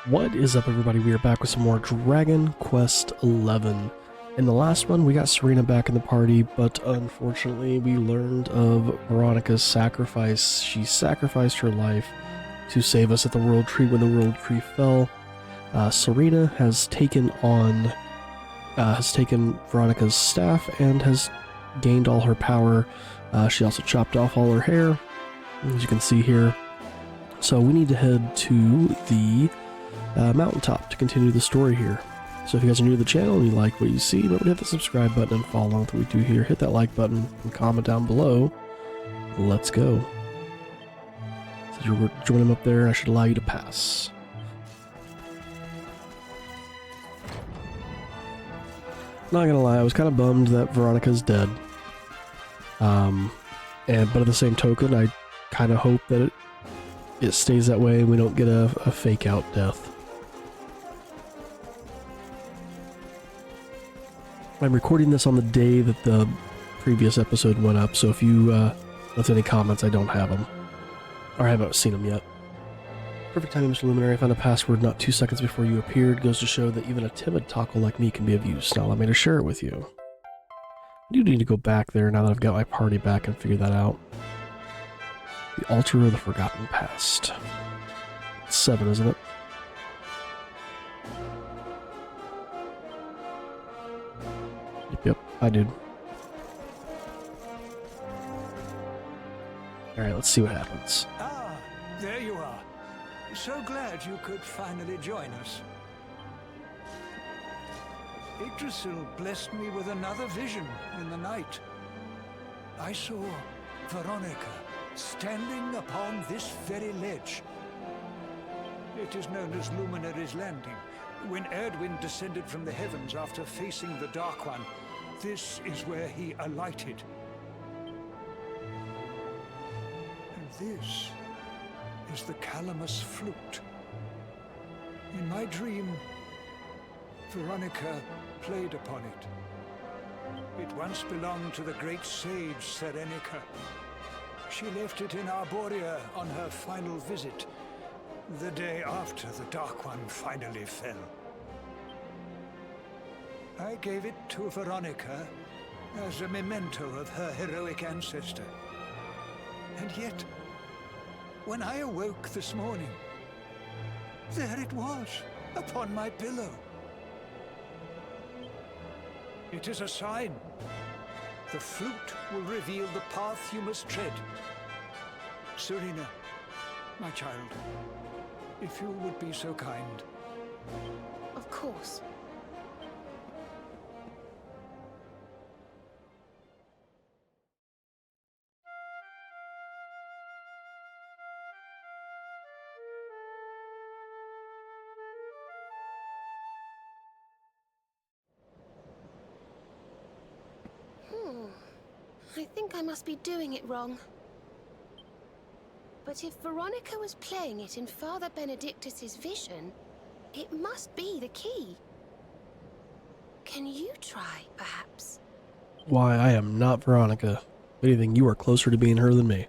What is up, everybody? We are back with some more Dragon Quest XI. In the last one, we got Serena back in the party, but unfortunately we learned of Veronica's sacrifice. She sacrificed her life to save us at the World Tree when the World Tree fell. Serena has taken Veronica's staff and has gained all her power. She also chopped off all her hair, as you can see here. So we need to head to the mountaintop to continue the story here. So if you guys are new to the channel and you like what you see, remember to hit the subscribe button and follow along with what we do here. Hit that like button and comment down below. Let's go. So you're joining up there, I should allow you to pass. Not gonna lie, I was kind of bummed that Veronica's dead. But at the same token, I kind of hope that it stays that way and we don't get a fake out death. I'm recording this on the day that the previous episode went up, so if you left any comments, I don't have them. Or I haven't seen them yet. Perfect timing, Mr. Luminary. I found a password not 2 seconds before you appeared. Goes to show that even a timid taco like me can be of use. Now allow me to share it with you. I do need to go back there now that I've got my party back and figure that out. The Altar of the Forgotten Past. It's 7, isn't it? Yep, I did. Alright, let's see what happens. Ah, there you are. So glad you could finally join us. Yggdrasil blessed me with another vision in the night. I saw Veronica standing upon this very ledge. It is known as Luminary's Landing. When Erdwin descended from the heavens after facing the Dark One, this is where he alighted. And this is the Calamus flute. In my dream, Veronica played upon it. It once belonged to the great sage Serenica. She left it in Arborea on her final visit, the day after the Dark One finally fell. I gave it to Veronica as a memento of her heroic ancestor. And yet, when I awoke this morning, there it was, upon my pillow. It is a sign. The flute will reveal the path you must tread. Serena, my child, if you would be so kind. Of course. I think I must be doing it wrong. But if Veronica was playing it in Father Benedictus's vision, it must be the key. Can you try, perhaps? Why, I am not Veronica. If anything, you are closer to being her than me.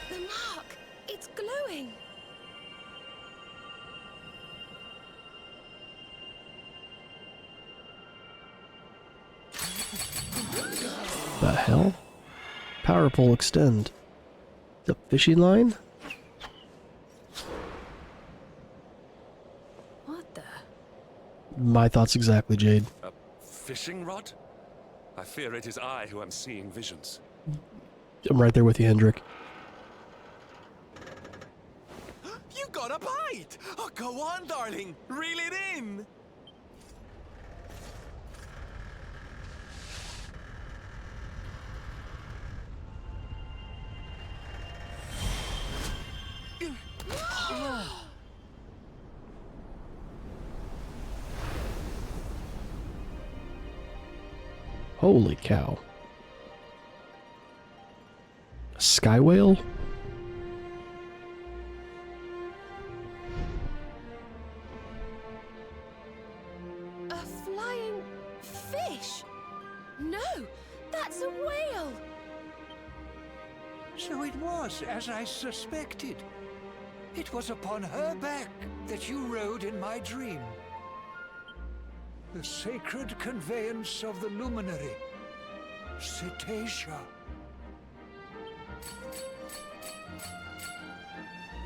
The mark! It's glowing! The hell? Power pole extend. The fishing line? What the? My thoughts exactly, Jade. A fishing rod? I fear it is I who am seeing visions. I'm right there with you, Hendrik. You got a bite! Oh, go on, darling. Reel it in. Holy cow. A sky whale? A flying fish? No, that's a whale! So it was as I suspected. It was upon her back that you rode in my dream. The sacred conveyance of the luminary, Cetacea.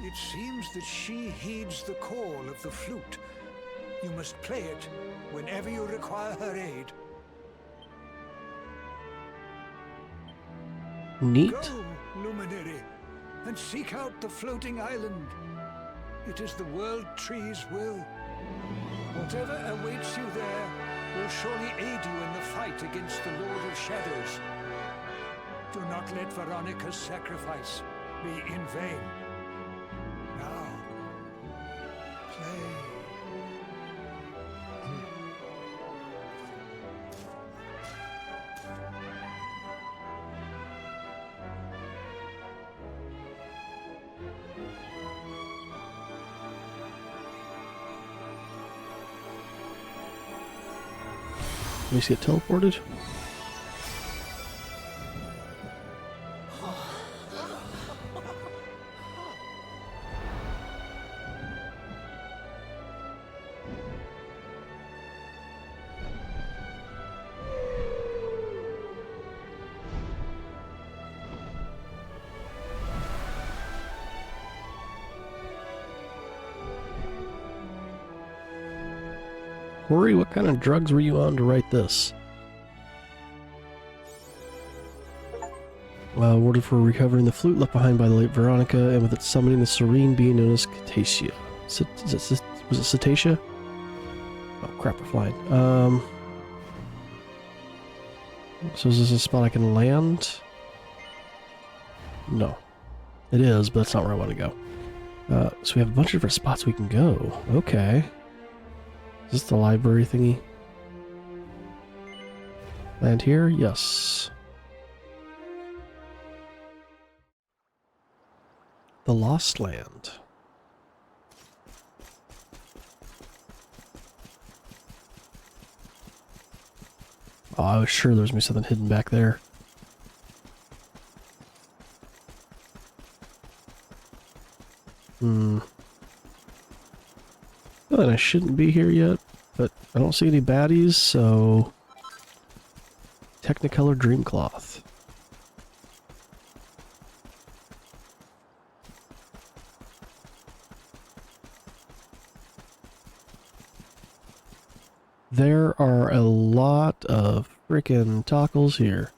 It seems that she heeds the call of the flute. You must play it whenever you require her aid. Neat. Go, luminary, and seek out the floating island. It is the world tree's will. Whatever awaits you there will surely aid you in the fight against the Lord of Shadows. Do not let Veronica's sacrifice be in vain. Now, play. Let me see it teleported. Hori, what kind of drugs were you on to write this? Awarded for recovering the flute left behind by the late Veronica, and with it summoning the serene being known as Cetacea. Was it Cetacea? Oh crap, we're flying. So is this a spot I can land? No. It is, but that's not where I want to go. So we have a bunch of different spots we can go. Okay. Is this the library thingy? Land here? Yes. The Lost Land. Oh, I was sure there was going to be something hidden back there. Well, I shouldn't be here yet, but I don't see any baddies, so... Technicolor Dreamcloth. There are a lot of frickin' tockles here.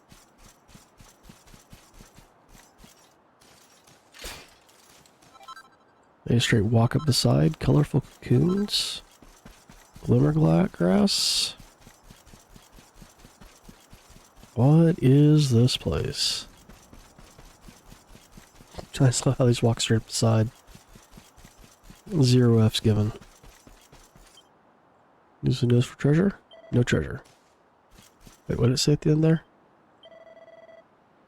They straight walk up the side, colorful cocoons, glimmergrass. What is this place? I just love how these walk straight up the side. 0 F's given. Use the nose for treasure? No treasure. Wait, what did it say at the end there?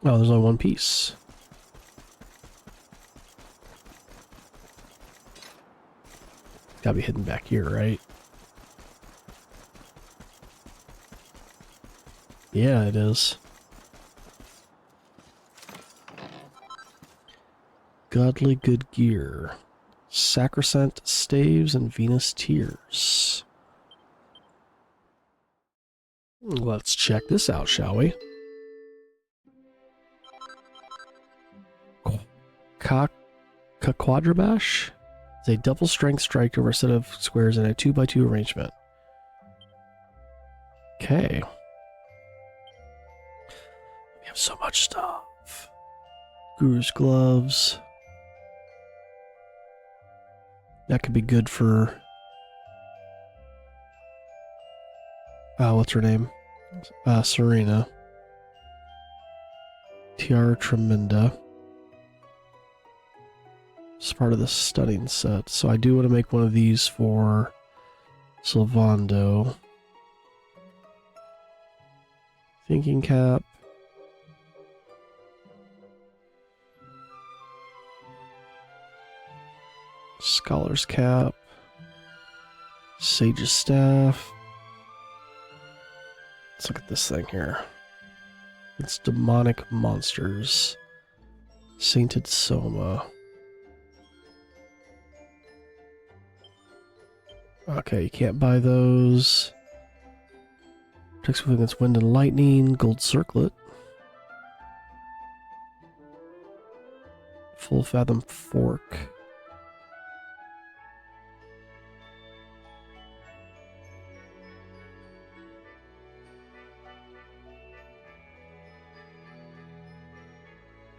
Oh, there's only one piece. Gotta be hidden back here, right? Yeah, it is. Godly good gear. Sacrosanct staves and Venus tears. Let's check this out, shall we? Quadrabash is a double strength strike over a set of squares in a 2x2 arrangement. Okay. We have so much stuff. Guru's gloves. That could be good for... what's her name? Serena. Tiara Tremenda. It's part of the stunning set. So I do want to make one of these for Sylvando. Thinking cap. Scholar's cap. Sage's staff. Let's look at this thing here. It's demonic monsters. Sainted Soma. Okay, you can't buy those. Protects against wind and lightning. Gold circlet. Full fathom fork.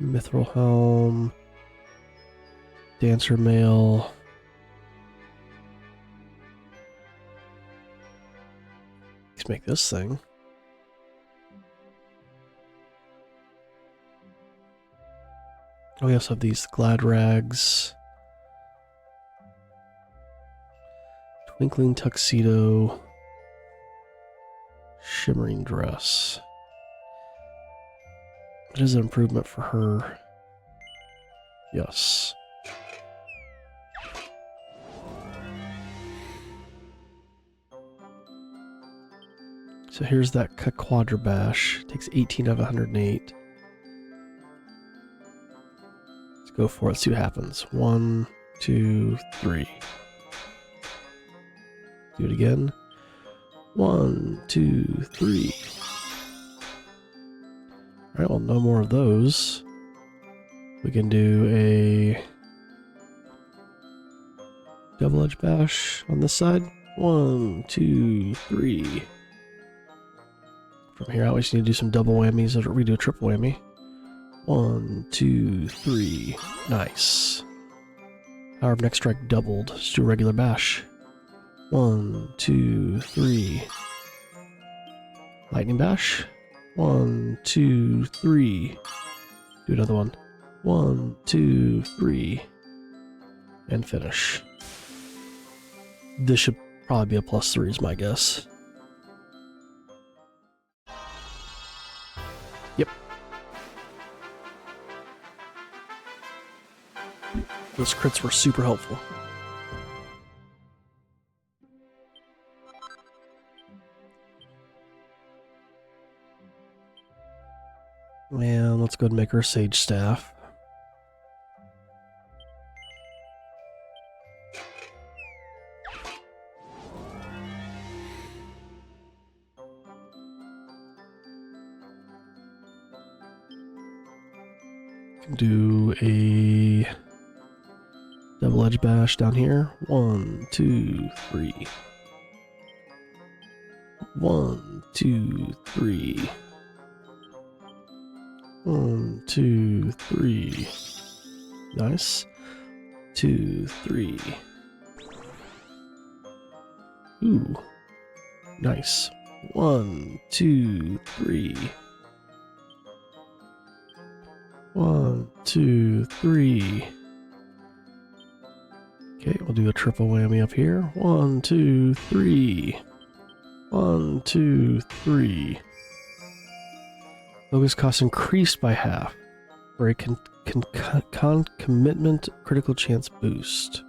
Mithril helm. Dancer mail. Let's make this thing. Oh, we also have these glad rags. Twinkling tuxedo. Shimmering dress. It is an improvement for her. Yes. So here's that quadrabash. Takes 18 out of 108. Let's go for it. See what happens. 1, 2, 3. Do it again. 1, 2, 3. Alright, well, no more of those. We can do a double edge bash on this side. 1, 2, 3. From here out, we just need to do some double whammies, or we do a triple whammy. 1, 2, 3. Nice. Our next strike doubled. Let's do a regular bash. 1, 2, 3. Lightning bash. 1, 2, 3. Do another one. 1, 2, 3. And finish. This should probably be a +3 is my guess. Yep. Those crits were super helpful. And let's go ahead and make her a sage staff. Do a double edge bash down here. 1, 2, 3. 1, 2, 3. 1, 2, 3. Nice. 2, 3. Ooh. Nice. 1, 2, 3. 1, 2, 3. Okay, we'll do a triple whammy up here. 1, 2, 3. 1, 2, 3. Focus cost increased by half for a commitment critical chance boost.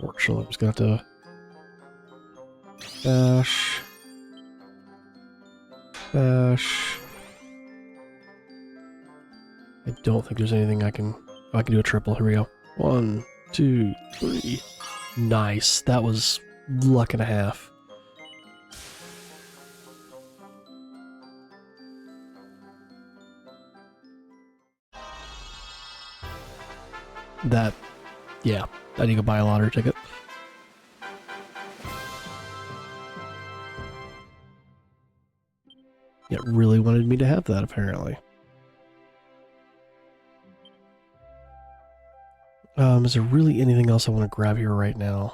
Unfortunately, I'm just gonna have to bash. Bash. I don't think there's anything I can do a triple. Here we go. 1, 2, 3. Nice. That was luck and a half. That, yeah, I need to buy a lottery ticket. It really wanted me to have that, apparently. Is there really anything else I want to grab here right now?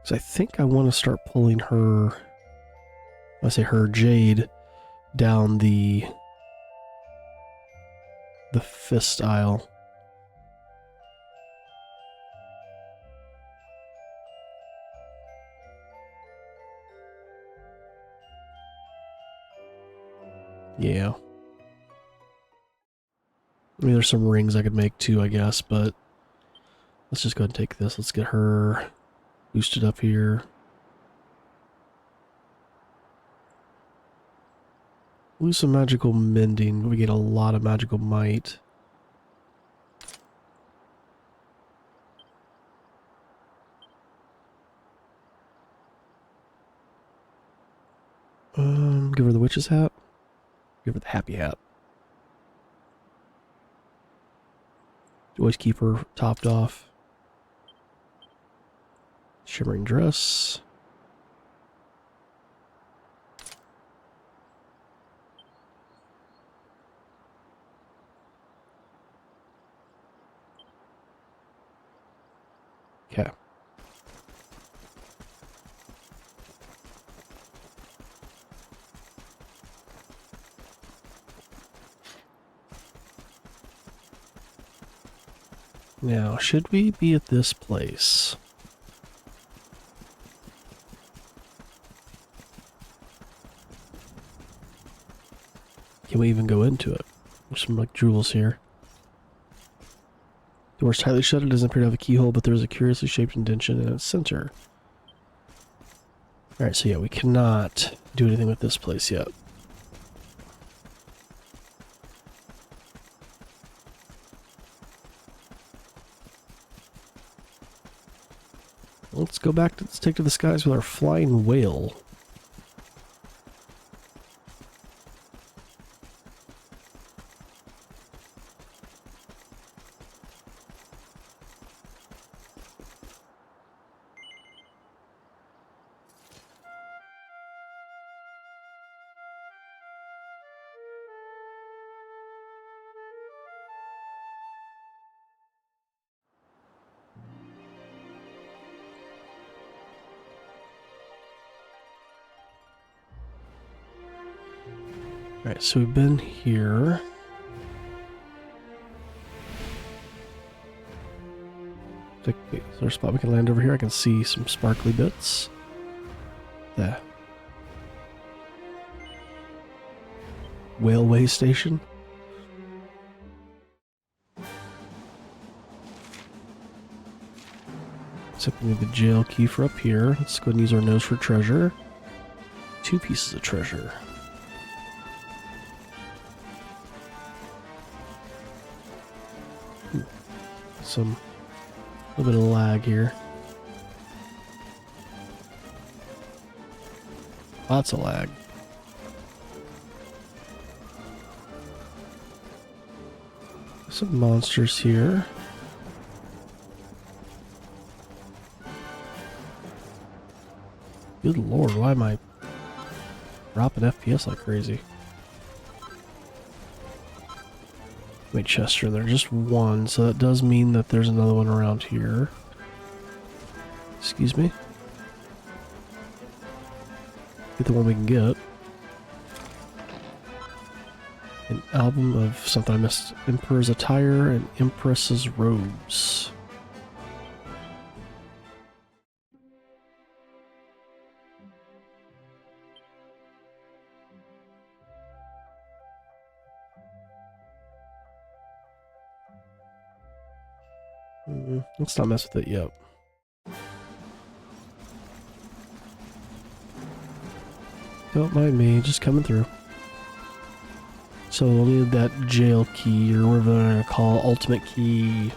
Because I think I want to start pulling her, I say her, Jade, down the fist aisle. Yeah. I mean, there's some rings I could make too, I guess, but let's just go ahead and take this. Let's get her boosted up here. Lose some magical mending, but we get a lot of magical might. Give her the witch's hat. Give her the happy hat. Always keep her topped off. Shimmering dress. Okay. Now, should we be at this place? Can we even go into it? There's some like jewels here. The door is tightly shut. It doesn't appear to have a keyhole, but there's a curiously shaped indentation in its center. Alright, so yeah, we cannot do anything with this place yet. Let's go back to, let's take to the skies with our flying whale. Alright, so we've been here. Is there a spot we can land over here? I can see some sparkly bits. The railway station. Except we need the jail key for up here. Let's go and use our nose for treasure. 2 pieces of treasure. A little bit of lag here. Lots of lag. Some monsters here. Good lord, why am I dropping FPS like crazy? Wait, Chester, there's just one, so that does mean that there's another one around here. Excuse me? Get the one we can get. An album of something I missed. Emperor's attire and Empress's robes. Let's not mess with it yet. Don't mind me, just coming through. So we'll need that jail key, or whatever they're going to call ultimate key.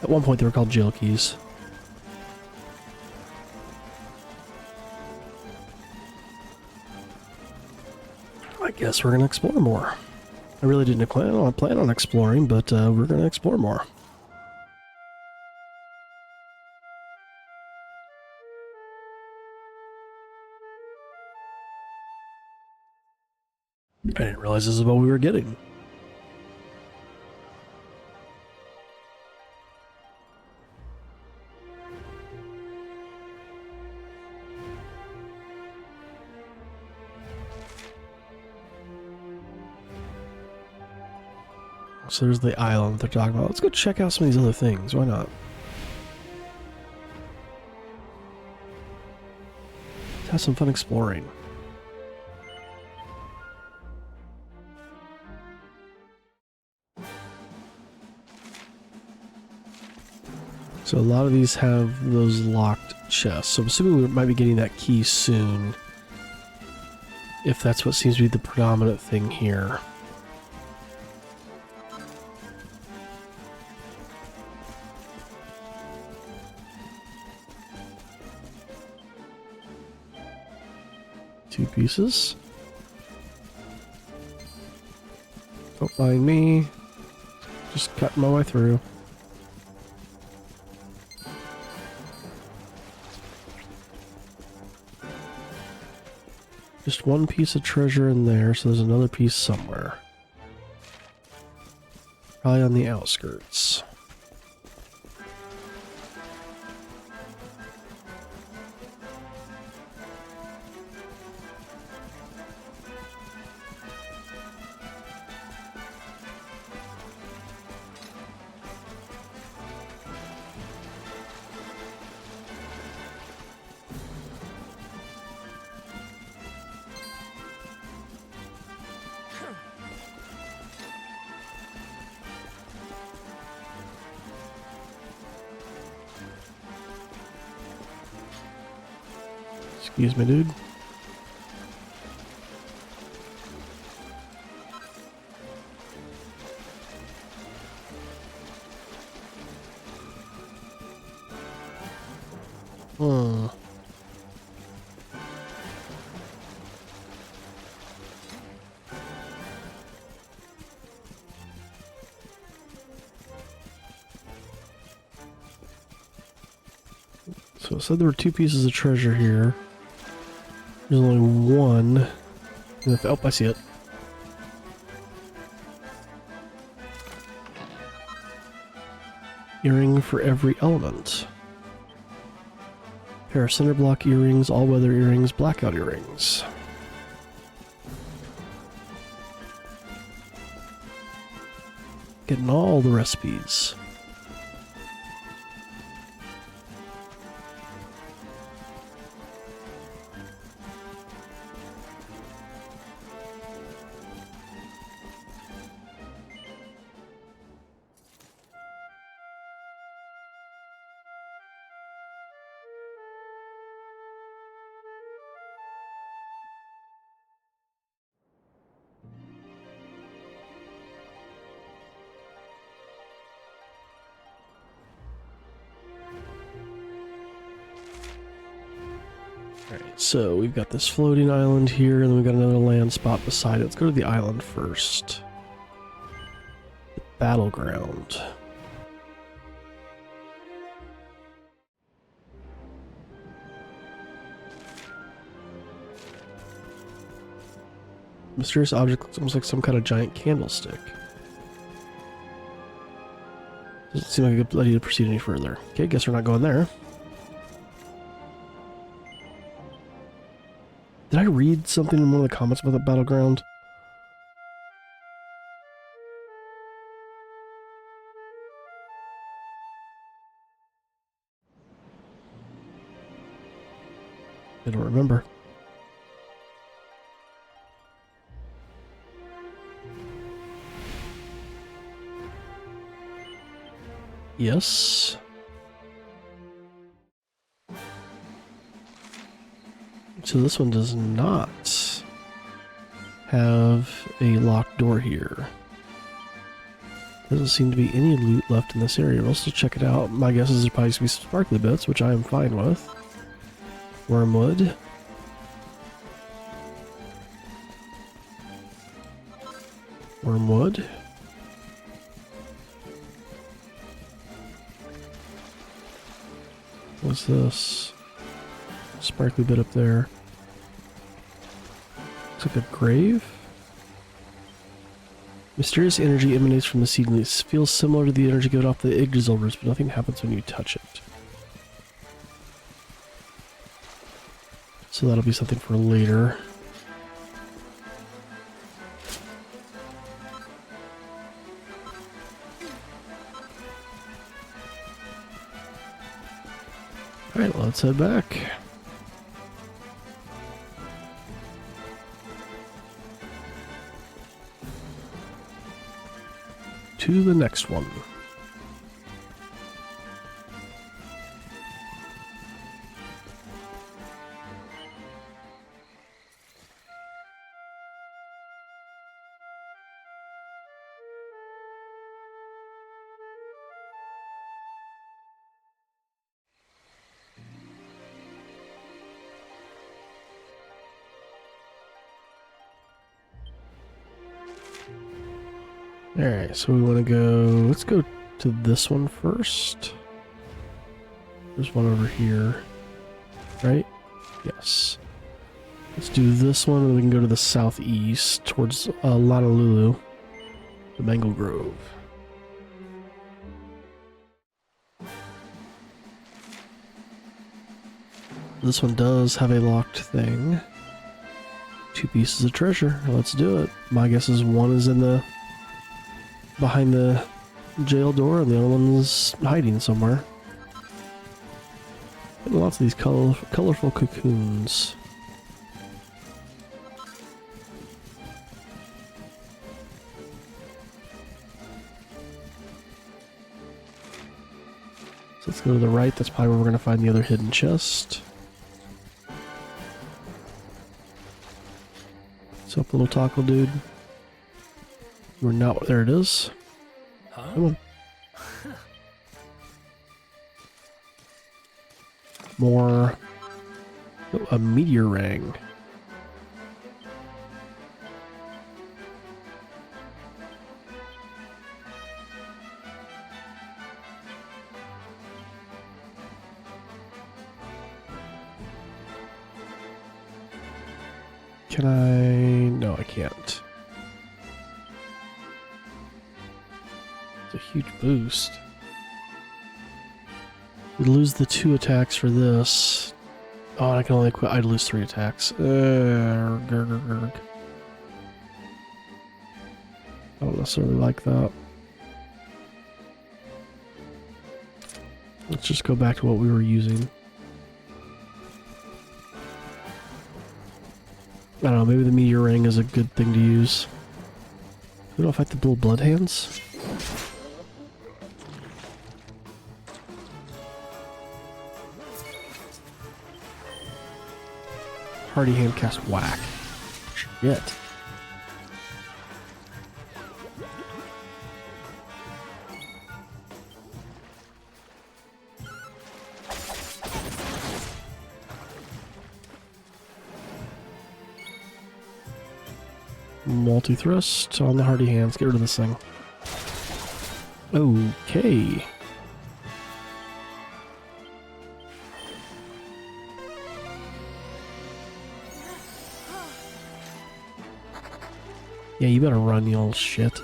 At one point they were called jail keys. I guess we're going to explore more. I really didn't plan on exploring, but we're going to explore more. I didn't realize this is what we were getting. So there's the island they're talking about. Let's go check out some of these other things. Why not? Let's have some fun exploring. So a lot of these have those locked chests. So I'm assuming we might be getting that key soon. if that's what seems to be the predominant thing here. Two pieces. Don't mind me. Just cutting my way through. Just one piece of treasure in there, so there's another piece somewhere. Probably on the outskirts. Excuse me, dude. Hmm. So it said there were two pieces of treasure here. There's only one. Oh, I see it. Earring for every element. Pair of cinder block earrings, all-weather earrings, blackout earrings. Getting all the recipes. Alright, so we've got this floating island here, and then we've got another land spot beside it. Let's go to the island first. The battleground. Mysterious object looks almost like some kind of giant candlestick. Doesn't seem like a good idea to proceed any further. Okay, guess we're not going there. Did I read something in one of the comments about the battleground? I don't remember. Yes. So this one does not have a locked door here. Doesn't seem to be any loot left in this area. We'll still check it out. My guess is there's probably going to be some sparkly bits, which I am fine with. Wormwood. Wormwood. What's this? Sparkly bit up there. Looks like a grave. Mysterious energy emanates from the seedlings. Feels similar to the energy given off the Yggdrasil roots, but nothing happens when you touch it. So that'll be something for later. Alright, let's head back. To the next one. Alright, so we want to go... Let's go to this one first. There's one over here. Right? Yes. Let's do this one, and we can go to the southeast towards Honolulu, the Mangle Grove. This one does have a locked thing. 2 pieces of treasure. Let's do it. My guess is one is in the behind the jail door, and the other one is hiding somewhere. Lots of these colorful cocoons. So let's go to the right. That's probably where we're going to find the other hidden chest. What's up, little taco dude? We're not... There it is. Come on. More... Oh, a meteor ring. Can I... No, I can't. It's a huge boost. We lose the 2 attacks for this. Oh, I can only quit. I'd lose 3 attacks. Grr. I don't necessarily like that. Let's just go back to what we were using. I don't know, maybe the meteor ring is a good thing to use. We don't fight the little blood hands. Hardy hand cast whack. Shit. Multi-thrust on the hardy hands. Get rid of this thing. Okay. Yeah, you better run, you old shit.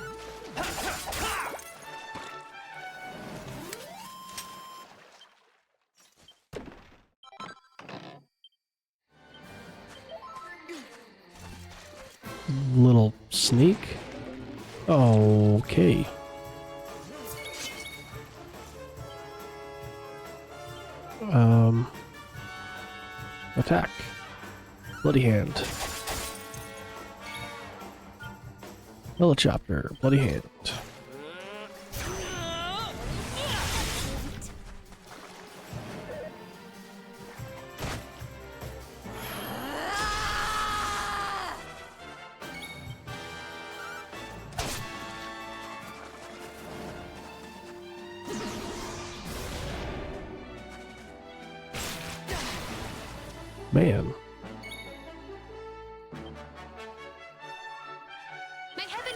Little sneak. Okay. Attack. Bloody hand. Helicopter. Bloody hand. Man.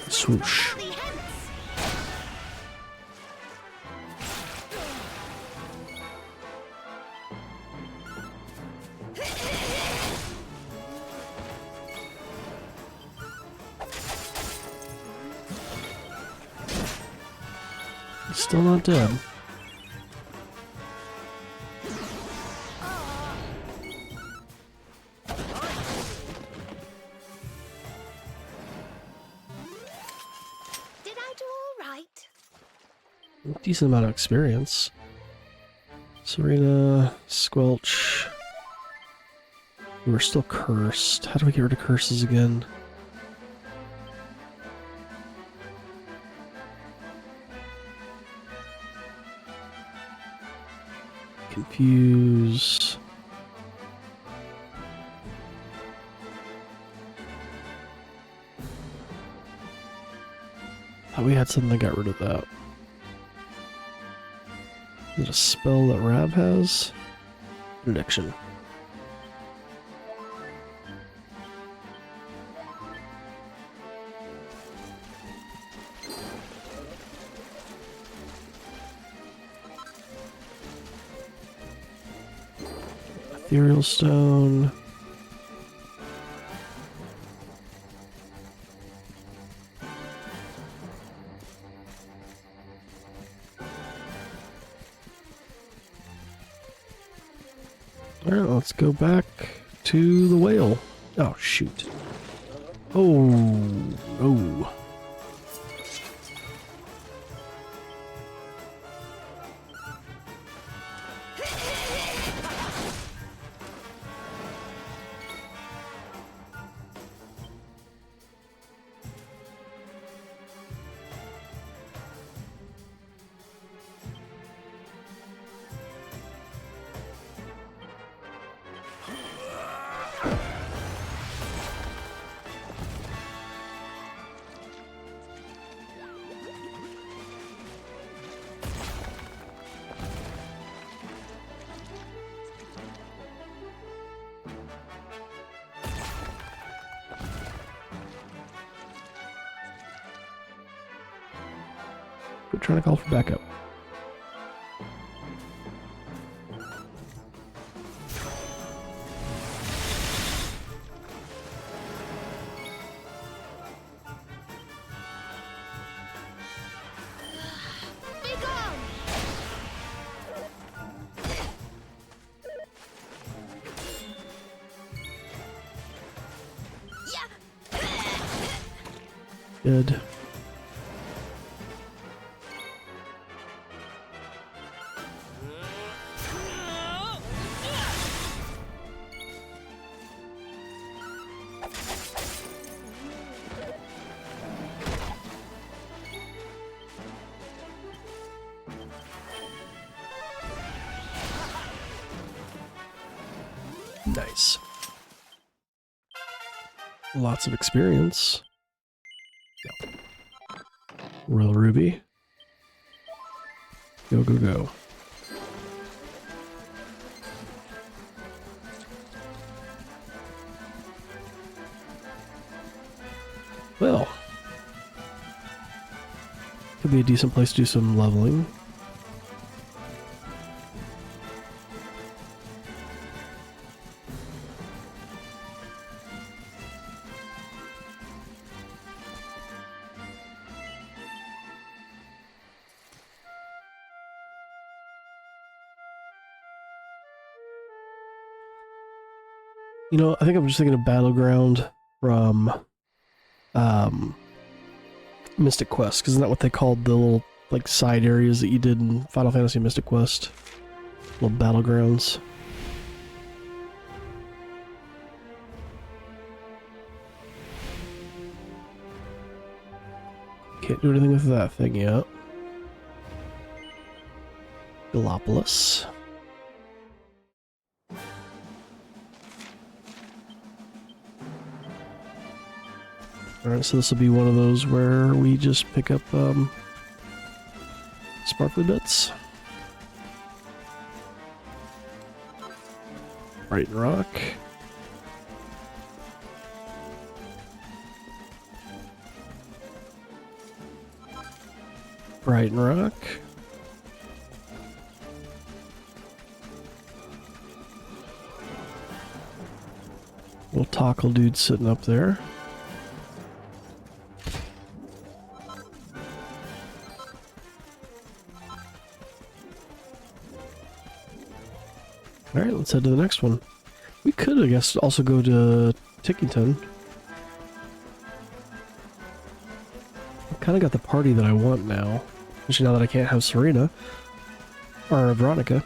Swoosh. Still not dead. Decent amount of experience. Serena, Squelch. We're still cursed. How do we get rid of curses again? Confuse. Thought we had something that got rid of that. Is it a spell that Rab has? Prediction. Ethereal stone. Alright, let's go back to the whale. Oh, shoot. Oh, oh. We're trying to call for backup. Be gone! Yeah! Good. Nice. Lots of experience. Go. Royal Ruby. Go, go, go. Well. Could be a decent place to do some leveling. You know, I think I'm just thinking of Battleground from Mystic Quest, because isn't that what they called the little like side areas that you did in Final Fantasy Mystic Quest? Little battlegrounds. Can't do anything with that thing yet. Gallopolis. Alright, so this will be one of those where we just pick up sparkly bits. Bright Rock. Brighton Rock. Little tackle dude sitting up there. Alright, let's head to the next one. We could, I guess, also go to Tickington. I've kind of got the party that I want now. Especially now that I can't have Serena. Or Veronica.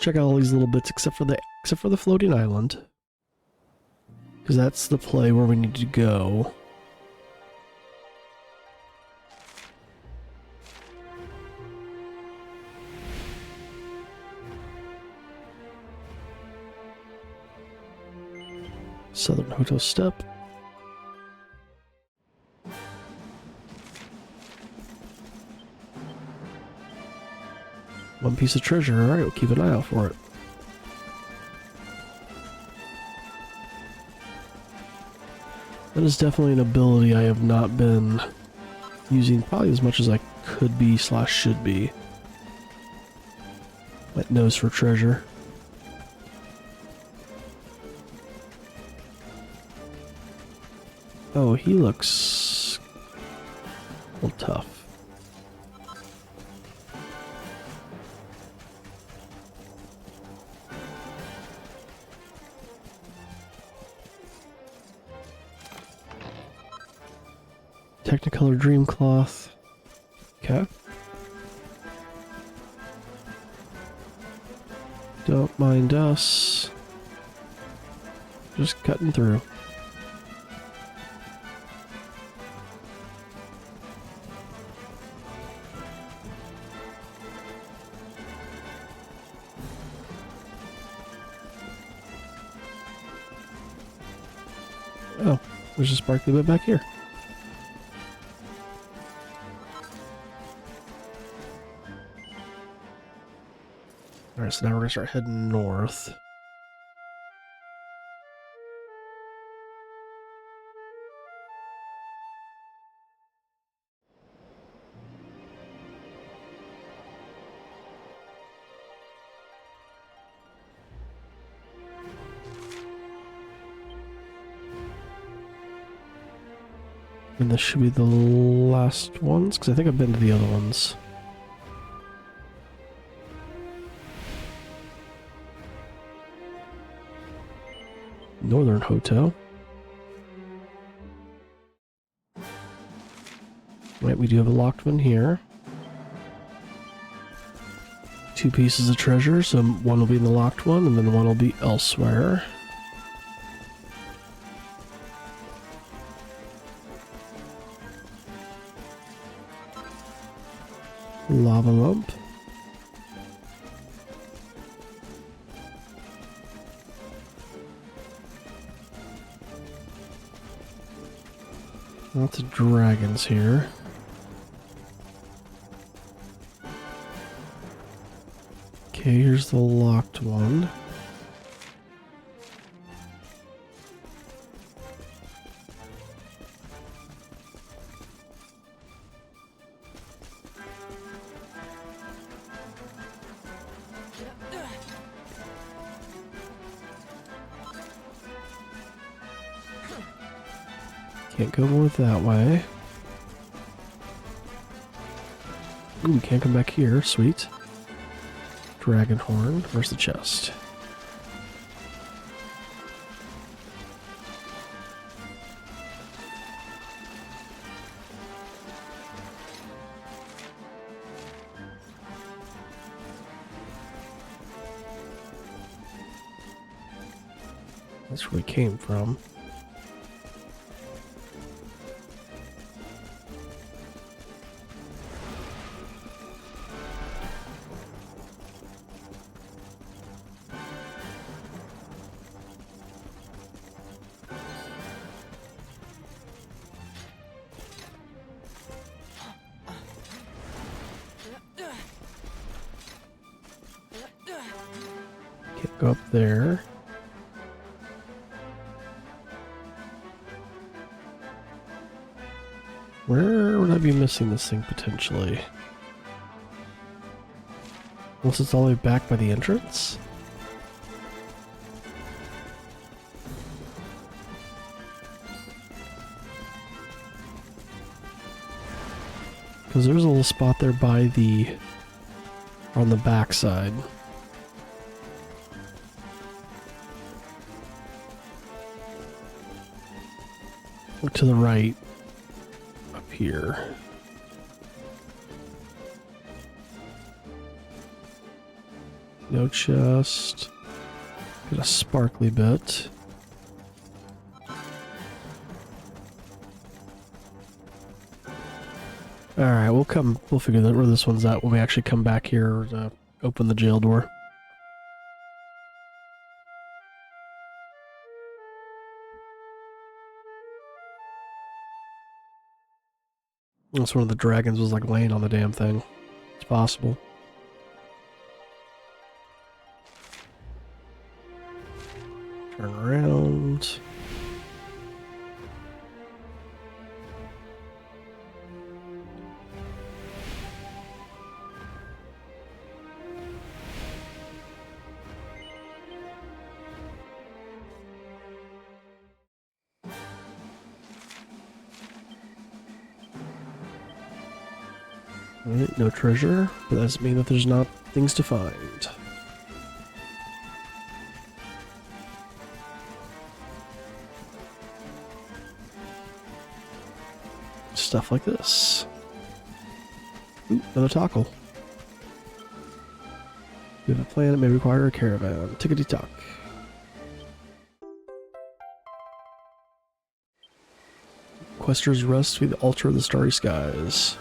Check out all these little bits except for the floating island, because that's the play where we need to go. Southern Hoto Step. One piece of treasure. Alright, we'll keep an eye out for it. That is definitely an ability I have not been using probably as much as I could be / should be. That nose for treasure. Oh, he looks a little tough. Technicolor Dream Cloth. Okay. Don't mind us. Just cutting through. Oh, there's a sparkly bit back here. Alright, so now we're gonna start heading north. And this should be the last ones, because I think I've been to the other ones. Northern Hotel. Right, we do have a locked one here. 2 pieces of treasure, so one will be in the locked one, and then one will be elsewhere. Lava lump. Lots of dragons here. Okay, here's the locked one. Can't go north that way. Ooh, we can't come back here. Sweet. Dragon horn. Where's the chest? That's where we came from. Can't go up there. Where would I be missing this thing potentially? Unless it's all the way back by the entrance? Because there's a little spot there by the... on the back side. Look to the right. Up here. No chest. Got a sparkly bit. Alright, we'll figure out where this one's at when we actually come back here to open the jail door. Unless one of the dragons was like laying on the damn thing. It's possible. Turn around. Alright, no treasure, but that doesn't mean that there's not things to find. Stuff like this. Ooh, another tackle. We have a plan, it may require a caravan. Tickety-tock. Questers rest through the altar of the starry skies.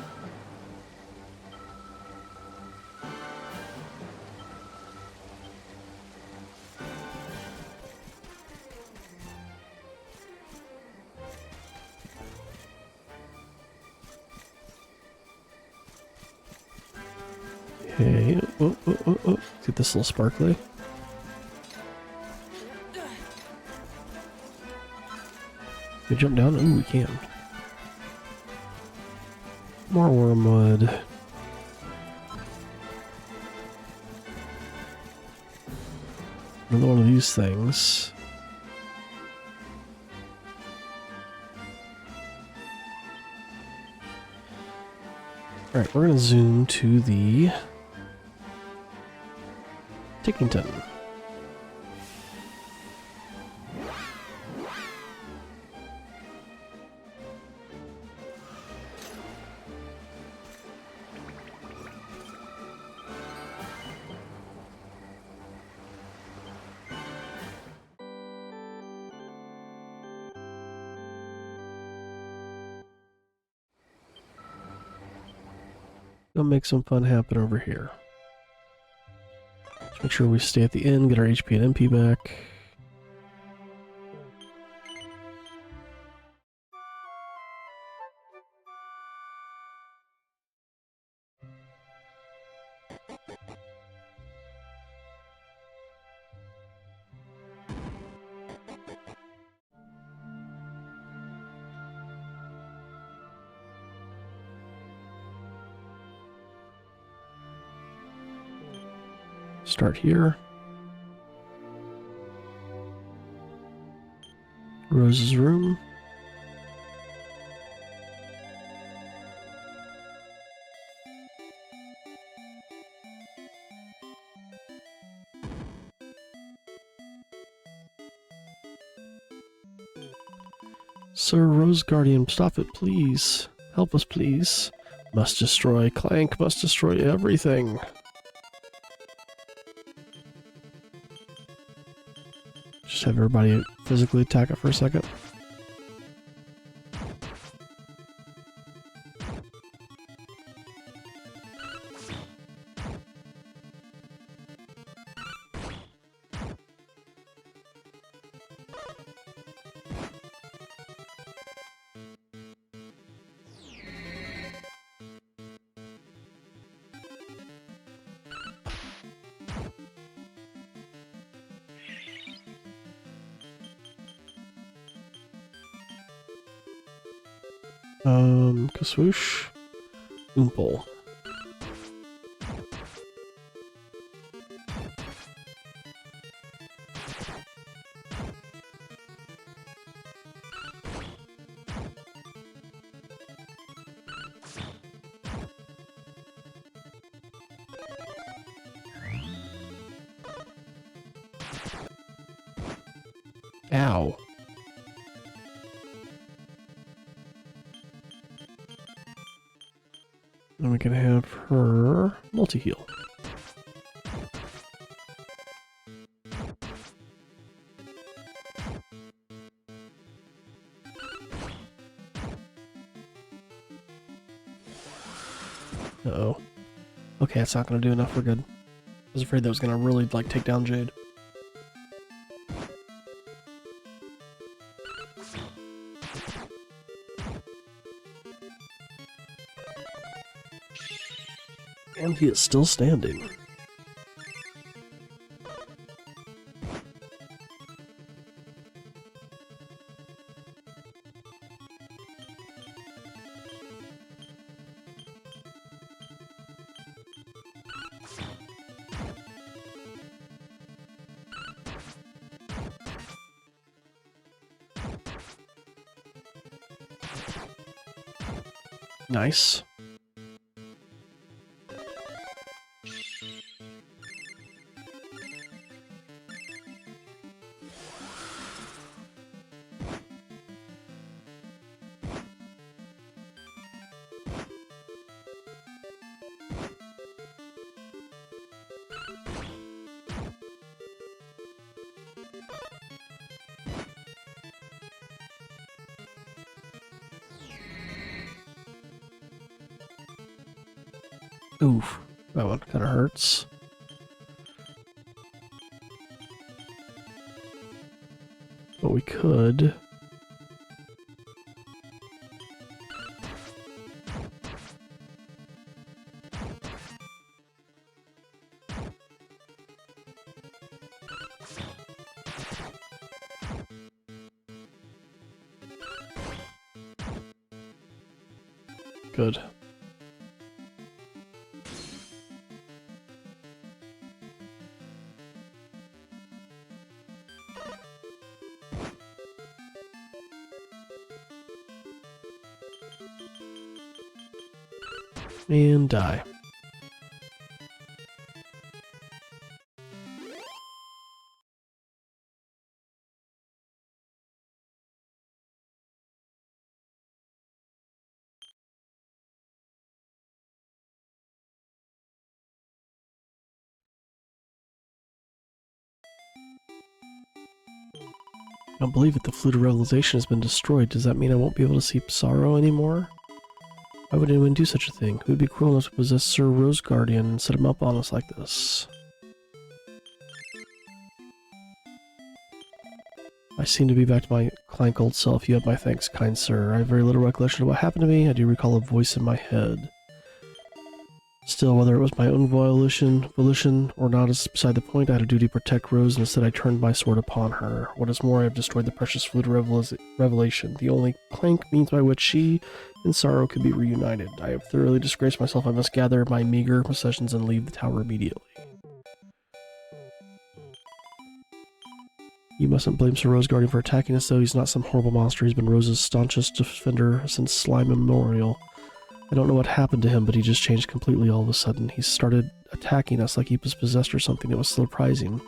Okay, oh. Get this little sparkly. Can we jump down? Ooh, we can. More wormwood. Another one of these things. Alright, we're gonna zoom to the Tickington. Gonna make some fun happen over here. Let's make sure we stay at the inn, get our HP and MP back. Start here. Rose's room. Sir Rose Guardian, stop it, please. Help us, please. Must destroy. Clank must destroy everything. Just have everybody physically attack it for a second. Kaswoosh. Oomple. Ow. Then we can have her multi-heal. Uh-oh. Okay, it's not gonna do enough. We're good. I was afraid that was gonna really, like, take down Jade. And he is still standing. Nice. Oof, that one kind of hurts. But we could. Good. And die. I don't believe it. The Flute of Revelation has been destroyed. Does that mean I won't be able to see Sorrow anymore? Why would anyone do such a thing? It would be cruel enough to possess Sir Rose Guardian and set him up on us like this. I seem to be back to my clank old self. You have my thanks, kind sir. I have very little recollection of what happened to me. I do recall a voice in my head. Still, whether it was my own volition or not is beside the point. I had a duty to protect Rose, and instead I turned my sword upon her. What is more, I have destroyed the precious Flute of Revelation, the only clank means by which she and Sorrow could be reunited. I have thoroughly disgraced myself. I must gather my meager possessions and leave the tower immediately. You mustn't blame Sir Rose Guardian for attacking us, though. He's not some horrible monster. He's been Rose's staunchest defender since Slime Memorial. I don't know what happened to him, but he just changed completely all of a sudden. He started attacking us like he was possessed or something. It was surprising.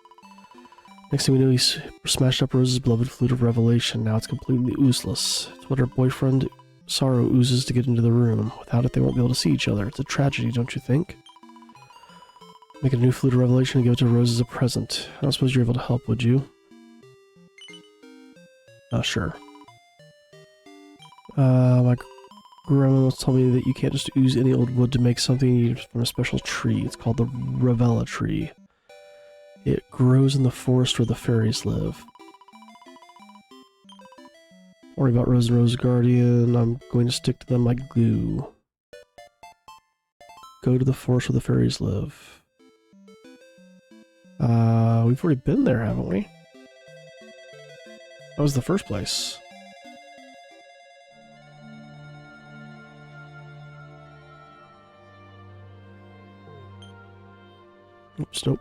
Next thing we knew, he smashed up Rose's beloved Flute of Revelation. Now it's completely useless. It's what her boyfriend Sorrow oozes to get into the room. Without it, they won't be able to see each other. It's a tragedy, don't you think? Make a new Flute of Revelation and give it to Rose as a present. I don't suppose you're able to help, would you? Sure. My grandma once told me that you can't just ooze any old wood to make something from a special tree. It's called the Ravella tree. It grows in the forest where the fairies live. Don't worry about Rose and Rose Guardian. I'm going to stick to them like glue. Go to the forest where the fairies live. We've already been there, haven't we? That was the first place. Oops, nope.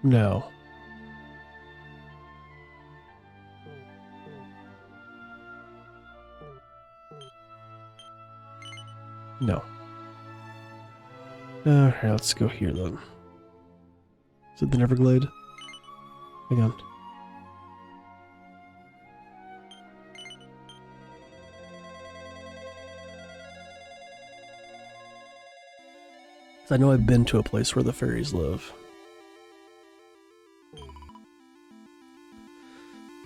No. No. Alright, let's go here then. Is it the Neverglade? Hang on. I know I've been to a place where the fairies live.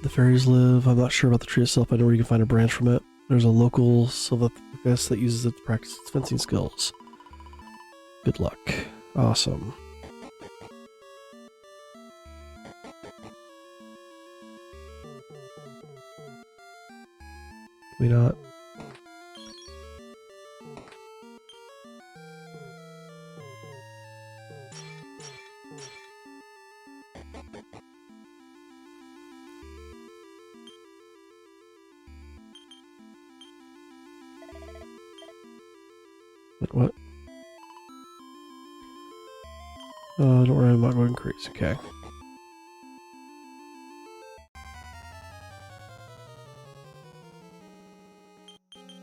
The fairies live. I'm not sure about the tree itself. I know where you can find a branch from it. There's a local Sylvathicus that uses it to practice its fencing skills. Good luck. Awesome. Can we not? What? Don't worry, I'm not going crazy. Okay.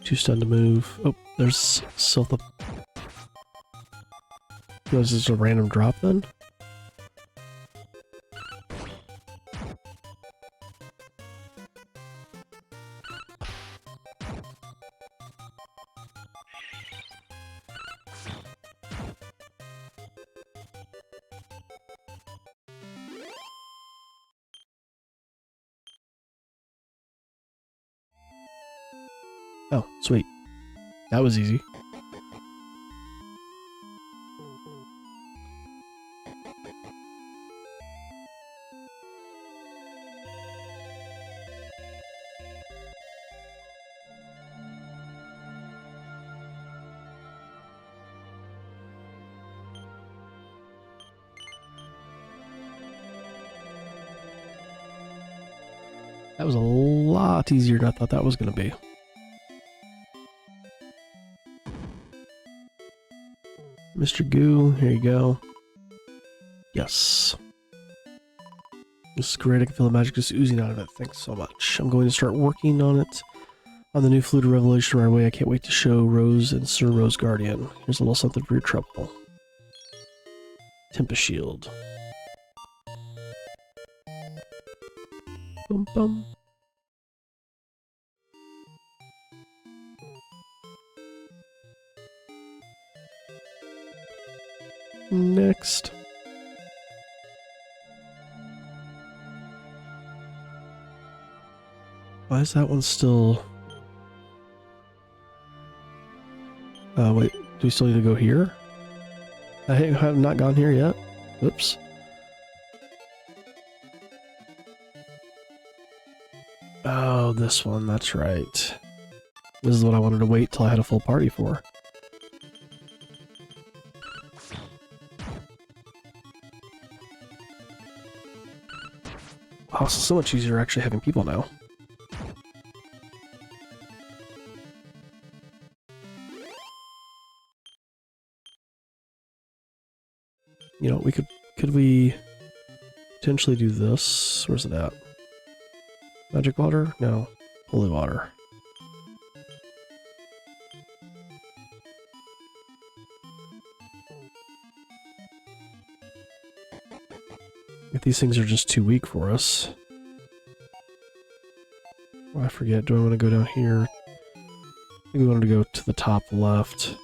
Too stunned to move. Oh, there's Siltha. Was this a random drop then? Oh, sweet. That was easy. That was a lot easier than I thought that was going to be. Mr. Goo, here you go. Yes. This is great. I can feel the magic just oozing out of it. Thanks so much. I'm going to start working on it. On the new Flute of Revelation right away. I can't wait to show Rose and Sir Rose Guardian. Here's a little something for your trouble. Tempest Shield. Bum bum. Next. Why is that one still... wait, do we still need to go here? I have not gone here yet. Oops. Oh, this one, that's right. This is what I wanted to wait till I had a full party for. Wow, it's so much easier actually having people now. You know, could we potentially do this? Where's it at? Magic water? No. Holy water. If these things are just too weak for us. Oh, I forget. Do I want to go down here? I think we wanted to go to the top left.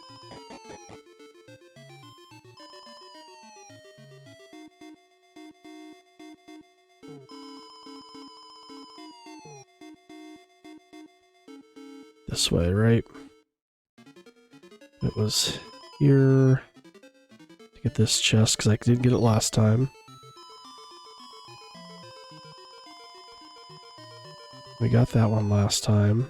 This way, right? It was here to get this chest, because I didn't get it last time. We got that one last time.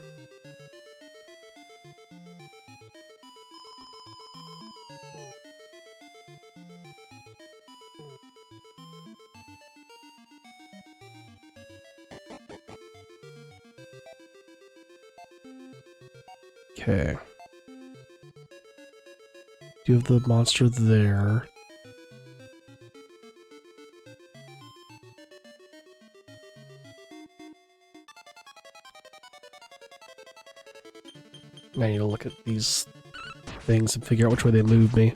Okay. Do you have the monster there? I need to look at these things and figure out which way they move me.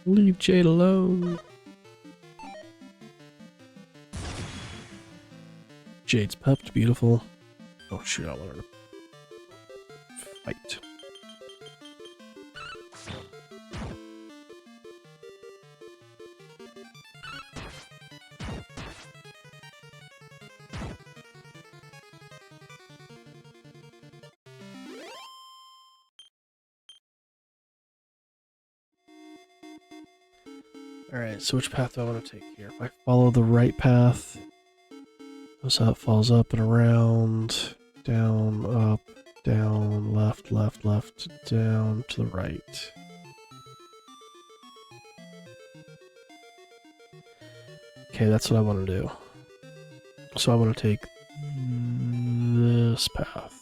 Leave Jade alone. Jade's pupped, beautiful. Oh shoot, I want her to fight. Alright, so which path do I want to take here? If I follow the right path, notice how it falls up and around, down, up, down, left, left, left, down, to the right. Okay, that's what I want to do. So I want to take this path.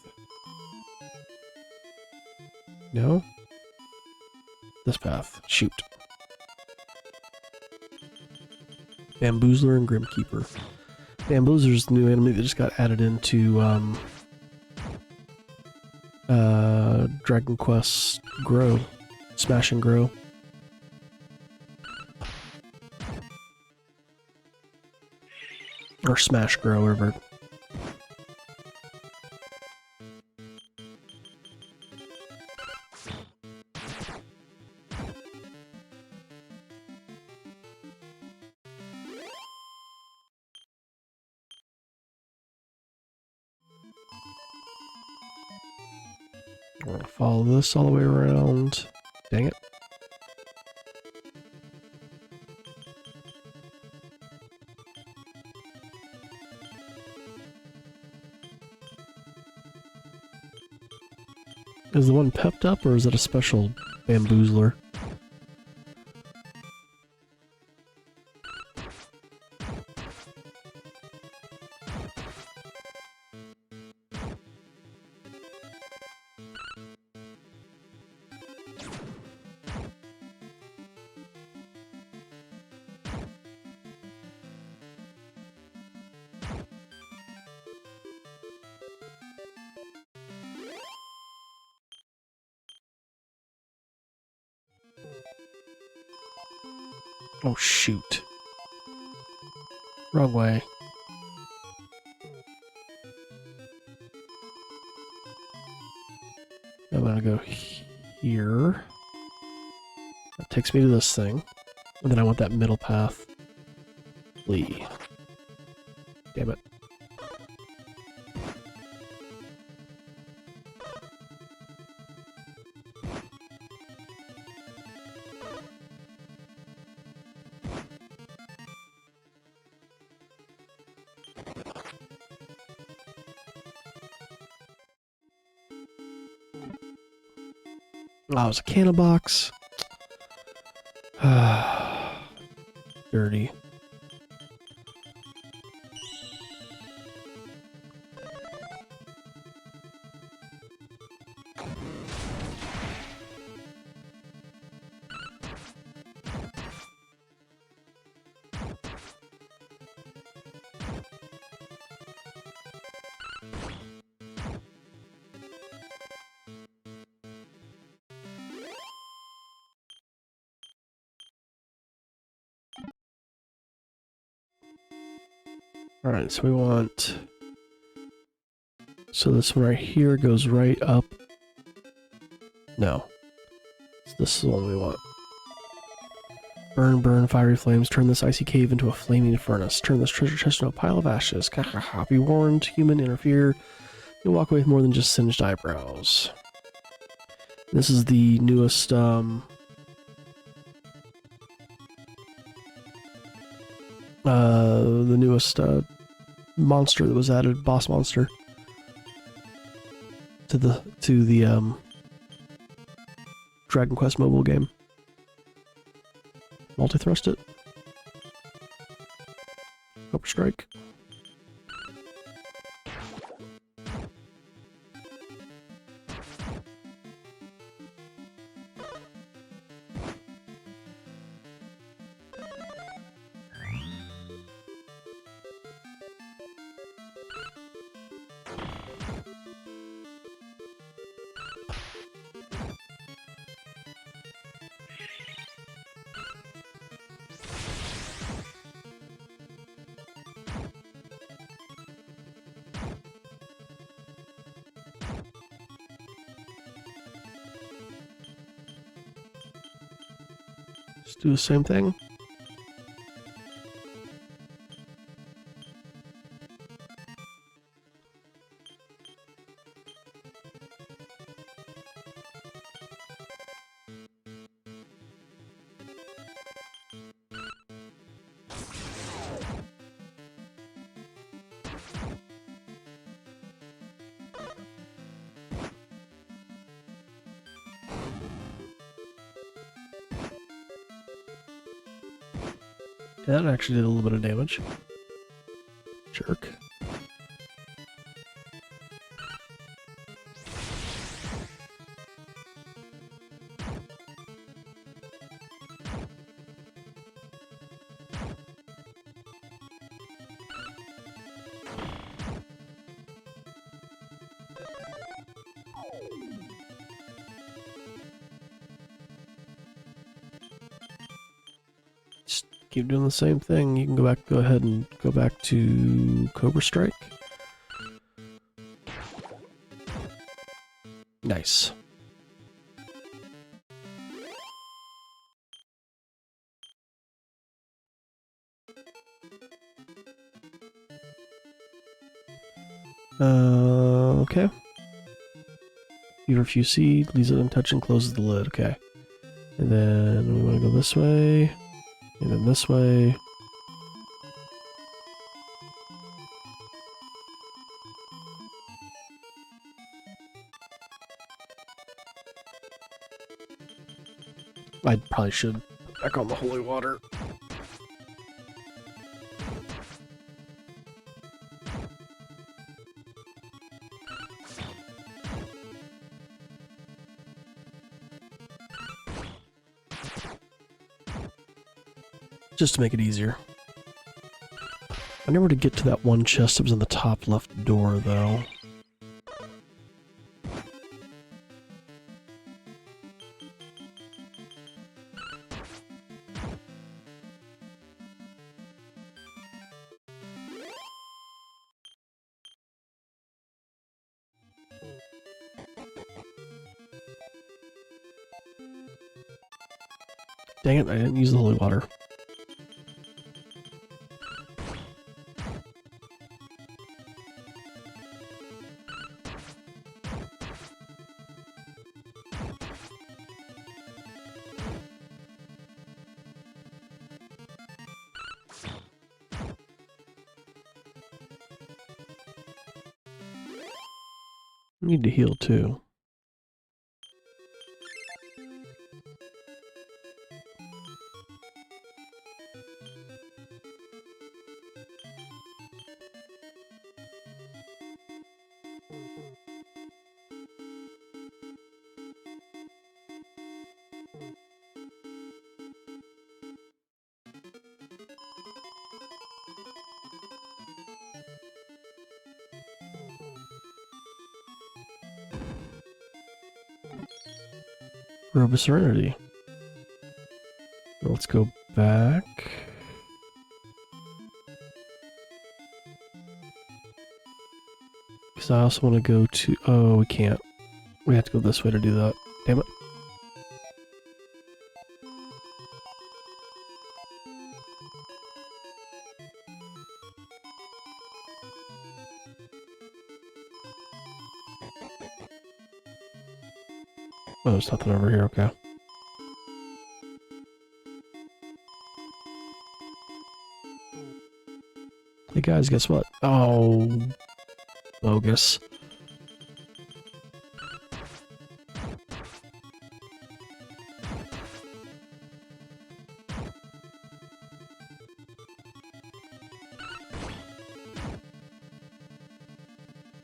No? This path. Shoot. Bamboozler and Grimkeeper. Bamboozler's the new enemy that just got added into Dragon Quest Grow. Smash and Grow. Or Smash Grow, whatever. We're gonna follow this all the way around. Dang it. Is the one pepped up, or is it a special bamboozler? Oh, shoot. Wrong way. I'm gonna go here. That takes me to this thing. And then I want that middle path. Lee. Damn it. Oh, it was a candle box. Dirty. Alright, so we want... So this one right here goes right up. No. So this is the one we want. Burn, burn, fiery flames. Turn this icy cave into a flaming furnace. Turn this treasure chest into a pile of ashes. Be warned, human, interfere. You'll walk away with more than just singed eyebrows. This is the newest, monster that was added, boss monster, to the Dragon Quest mobile game. Multi-thrust it. Copper Strike. Just do the same thing. That actually did a little bit of damage. Jerk. Just keep doing the same thing. You can go ahead and go back to Cobra Strike. Nice. Okay. You refuse seed, leaves it untouched and closes the lid. Okay. And then we want to go this way. And then this way. I probably should put back on the holy water. Just to make it easier. I never to get to that one chest that was in the top left door, though. Dang it, I didn't use the holy water. Need to heal too. Robe of Serenity. Let's go back. Because I also want to go to... Oh, we can't. We have to go this way to do that. Damn it. Oh, there's nothing over here, okay. Hey guys, guess what? Oh, bogus.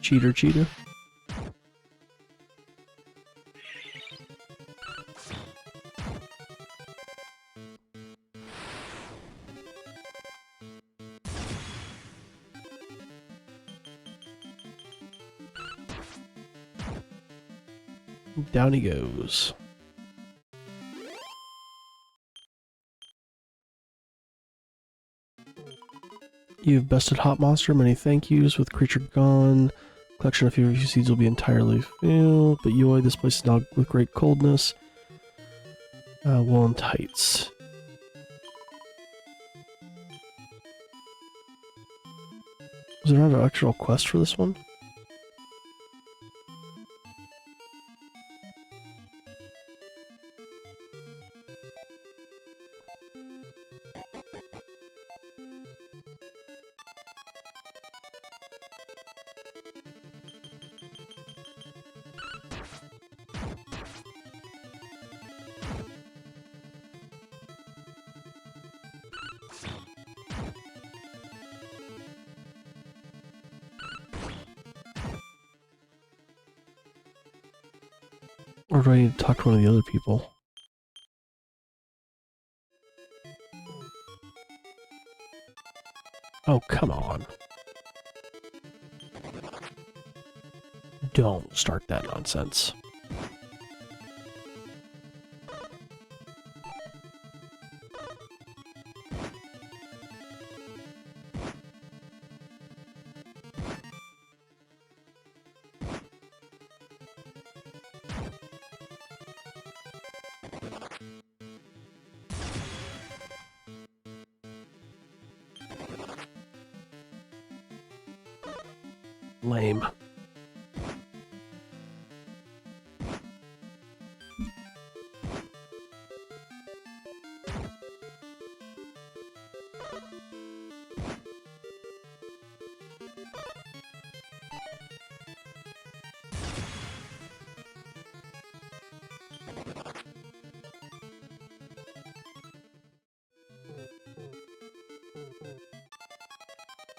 Cheater, cheater. Down he goes. You've bested Hot Monster. Many thank yous. With creature gone, collection of few seeds will be entirely filled. But Yoi, this place is now with great coldness. Woolen tights. Was there not an actual quest for this one? Or do I need to talk to one of the other people? Oh, come on. Don't start that nonsense. Lame.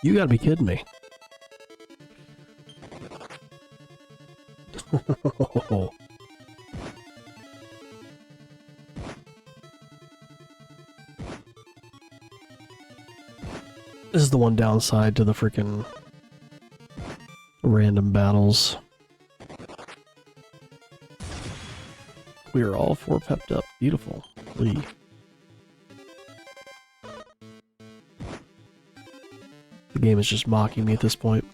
You gotta be kidding me. This is the one downside to the freaking random battles. We are all 4 pepped up. Beautiful. Lee. The game is just mocking me at this point.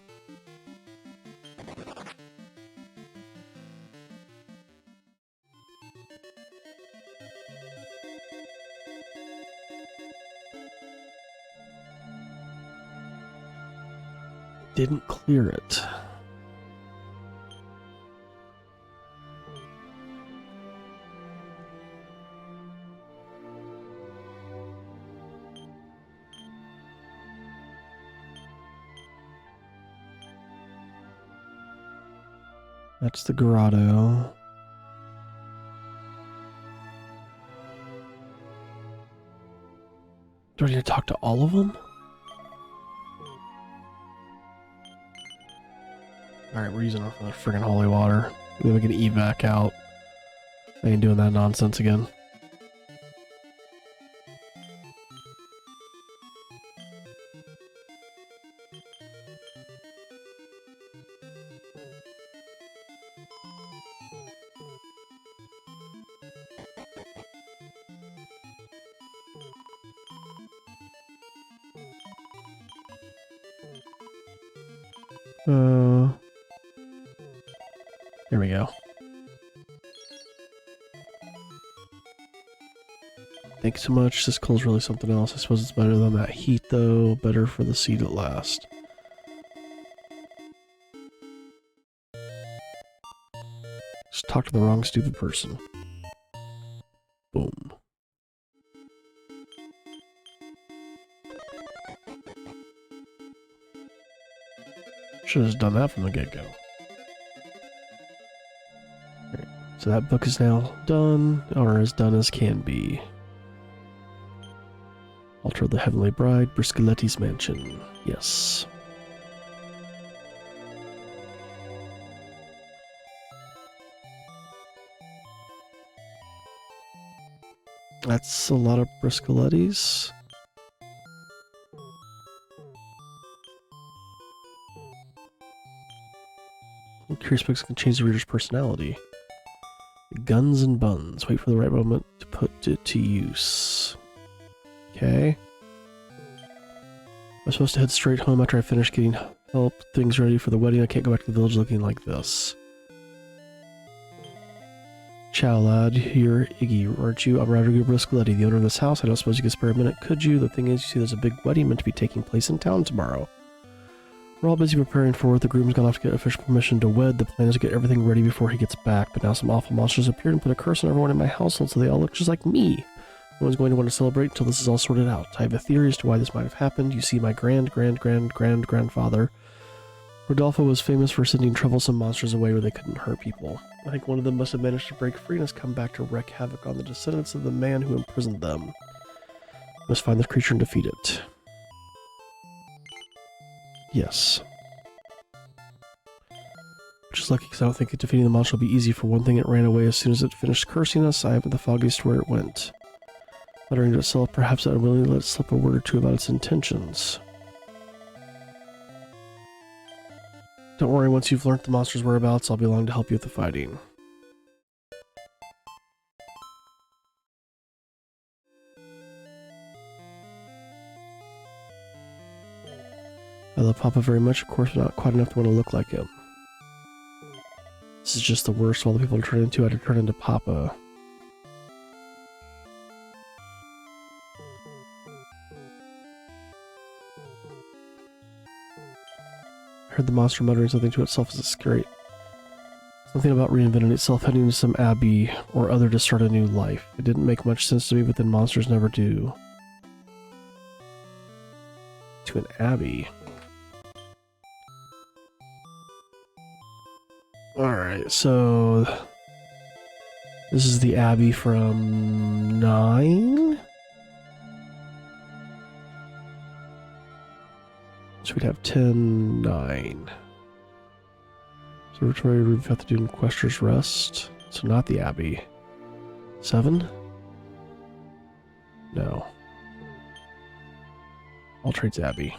Didn't clear it. That's the grotto. Do I need to talk to all of them? Alright, we're using the friggin' holy water. Then we can evac out. I ain't doing that nonsense again. There we go. Thanks so much. This coal's really something else. I suppose it's better than that heat, though. Better for the seed at last. Just talk to the wrong stupid person. Boom. Should have just done that from the get-go. Right. So that book is now done, or as done as can be. Altar of the Heavenly Bride, Briscoletti's Mansion. Yes. That's a lot of Briscolettis. Curious books can change the reader's personality. Guns and buns. Wait for the right moment to put it to use. Okay. I'm supposed to head straight home after I finish getting help, things ready for the wedding. I can't go back to the village looking like this. Ciao, lad. You're Iggy, aren't you? I'm Rodrigo Briscoletti, the owner of this house. I don't suppose you could spare a minute, could you? The thing is, you see, there's a big wedding meant to be taking place in town tomorrow. We're all busy preparing for it. The groom's gone off to get official permission to wed. The plan is to get everything ready before he gets back, but now some awful monsters appeared and put a curse on everyone in my household, so they all look just like me. No one's going to want to celebrate until this is all sorted out. I have a theory as to why this might have happened. You see, my grandfather, Rodolfo, was famous for sending troublesome monsters away where they couldn't hurt people. I think one of them must have managed to break free and has come back to wreak havoc on the descendants of the man who imprisoned them. I must find this creature and defeat it. Yes. Which is lucky because I don't think defeating the monster will be easy. For one thing, it ran away as soon as it finished cursing us. I haven't the foggiest where it went. Muttering to itself, perhaps I unwillingly let it slip a word or two about its intentions. Don't worry, once you've learnt the monster's whereabouts, I'll be along to help you with the fighting. I love Papa very much, of course, but not quite enough to want to look like him. This is just the worst of all the people to turn into. I had to turn into Papa. I heard the monster muttering something to itself as it scurried. Something about reinventing itself, heading to some abbey or other to start a new life. It didn't make much sense to me, but then monsters never do. To an abbey. Alright, so this is the abbey from 9? So we'd have 10, 9. So we've got to do Quester's Rest. So not the abbey. 7? No. All Trades Abbey.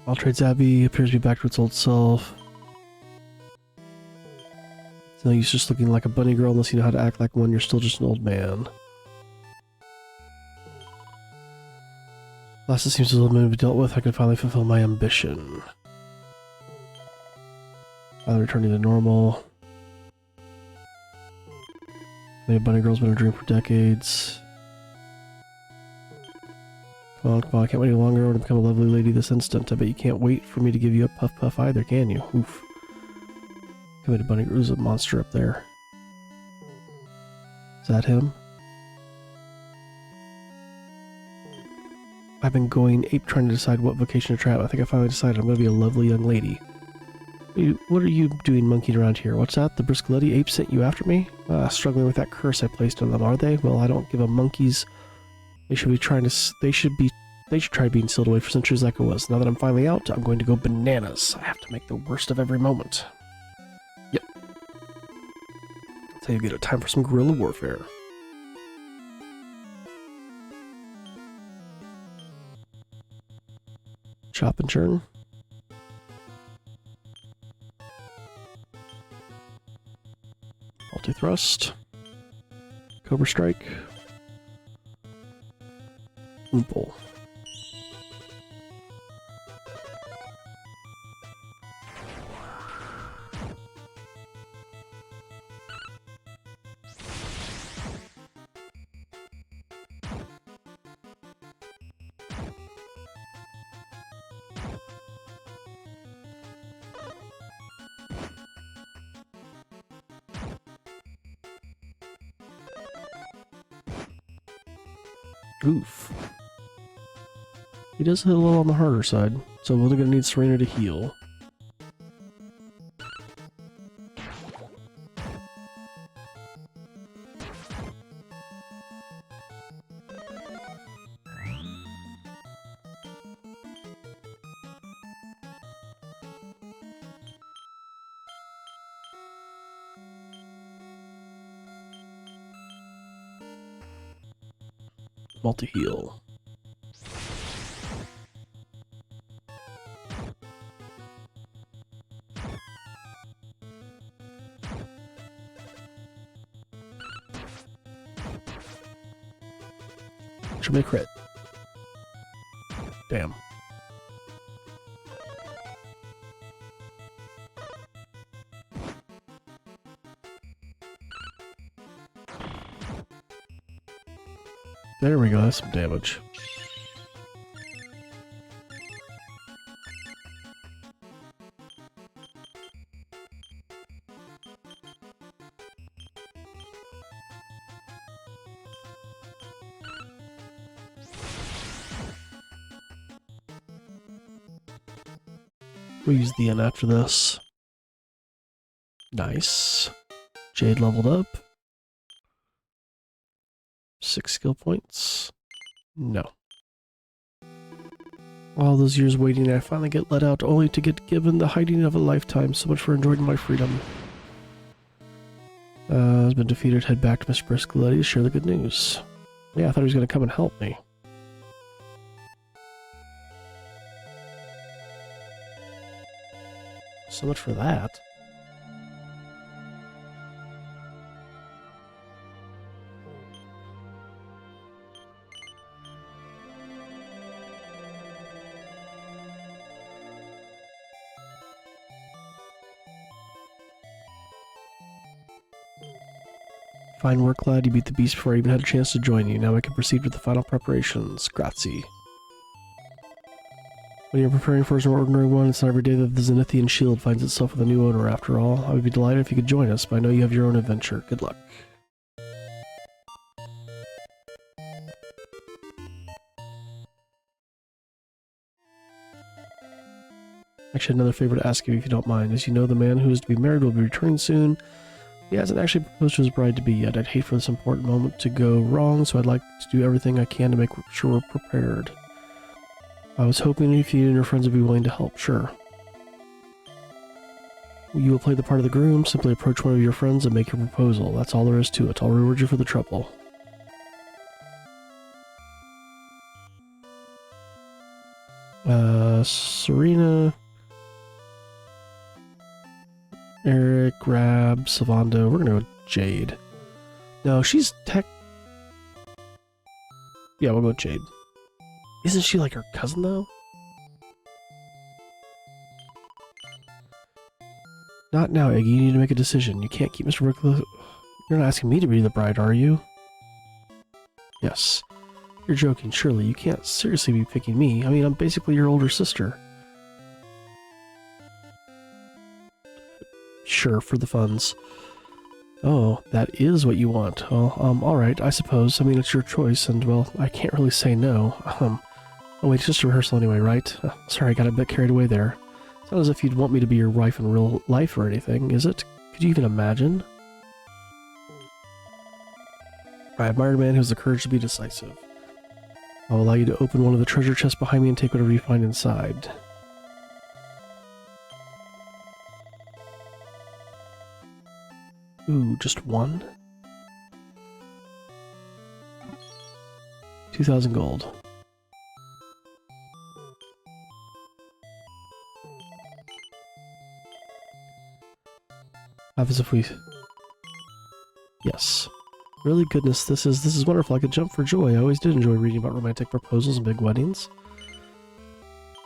All Trades Abbey appears to be back to its old self. It's no use just looking like a bunny girl unless you know how to act like one. You're still just an old man. Last it seems a little bit to be dealt with, I can finally fulfill my ambition. Finally returning to normal. Maybe a bunny girl's been a dream for decades. Come on, I can't wait any longer. I want to become a lovely lady this instant. I bet you can't wait for me to give you a puff puff either, can you? Oof. Come in, bunny girl. There's a monster up there. Is that him? I've been going ape trying to decide what vocation to trap. I think I finally decided I'm going to be a lovely young lady. What are you doing monkeying around here? What's that? The Briscoletti ape sent you after me? Struggling with that curse I placed on them, are they? Well, I don't give a monkey's... They should try being sealed away for centuries like it was. Now that I'm finally out, I'm going to go bananas. I have to make the worst of every moment. Yep. That's how you get a time for some guerrilla warfare. Chop and churn. Multi-thrust. Cobra Strike. Oomple. Oof. He does hit a little on the harder side, so we're only going to need Serena to heal. Multi-heal. Should be a crit. Damn. There we go, that's some damage. We'll use the N after this. Nice. Jade leveled up. 6 skill points. No. All those years waiting, I finally get let out, only to get given the hiding of a lifetime. So much for enjoying my freedom. Has been defeated. Head back to Mr. Briscoe to share the good news. Yeah, I thought he was going to come and help me. So much for that. Fine work, lad. You beat the beast before I even had a chance to join you. Now I can proceed with the final preparations. Grazie. When you're preparing for an ordinary one, it's not every day that the Zenithian shield finds itself with a new owner, after all. I would be delighted if you could join us, but I know you have your own adventure. Good luck. Actually, another favor to ask you, if you don't mind. As you know, the man who is to be married will be returning soon. He hasn't actually proposed to his bride-to-be yet. I'd hate for this important moment to go wrong, so I'd like to do everything I can to make sure we're prepared. I was hoping if you and your friends would be willing to help. Sure. You will play the part of the groom. Simply approach one of your friends and make your proposal. That's all there is to it. I'll reward you for the trouble. Serena... Eric, Rab, Savando. We're gonna go with Jade. No, she's tech. Yeah, we'll go with Jade. Isn't she like her cousin, though? Not now, Iggy. You need to make a decision. You can't keep Mr. Rickles. You're not asking me to be the bride, are you? Yes. You're joking, surely. You can't seriously be picking me. I mean, I'm basically your older sister. Sure, for the funds. Oh, that is what you want. Well, alright, I suppose. I mean, it's your choice, and, well, I can't really say no. Oh wait, it's just a rehearsal anyway, right? Sorry, I got a bit carried away there. It's not as if you'd want me to be your wife in real life or anything, is it? Could you even imagine? I admire a man who has the courage to be decisive. I'll allow you to open one of the treasure chests behind me and take whatever you find inside. Ooh, just one? 2,000 gold. Have as if we... Yes. Really, goodness, this is wonderful. I could jump for joy. I always did enjoy reading about romantic proposals and big weddings.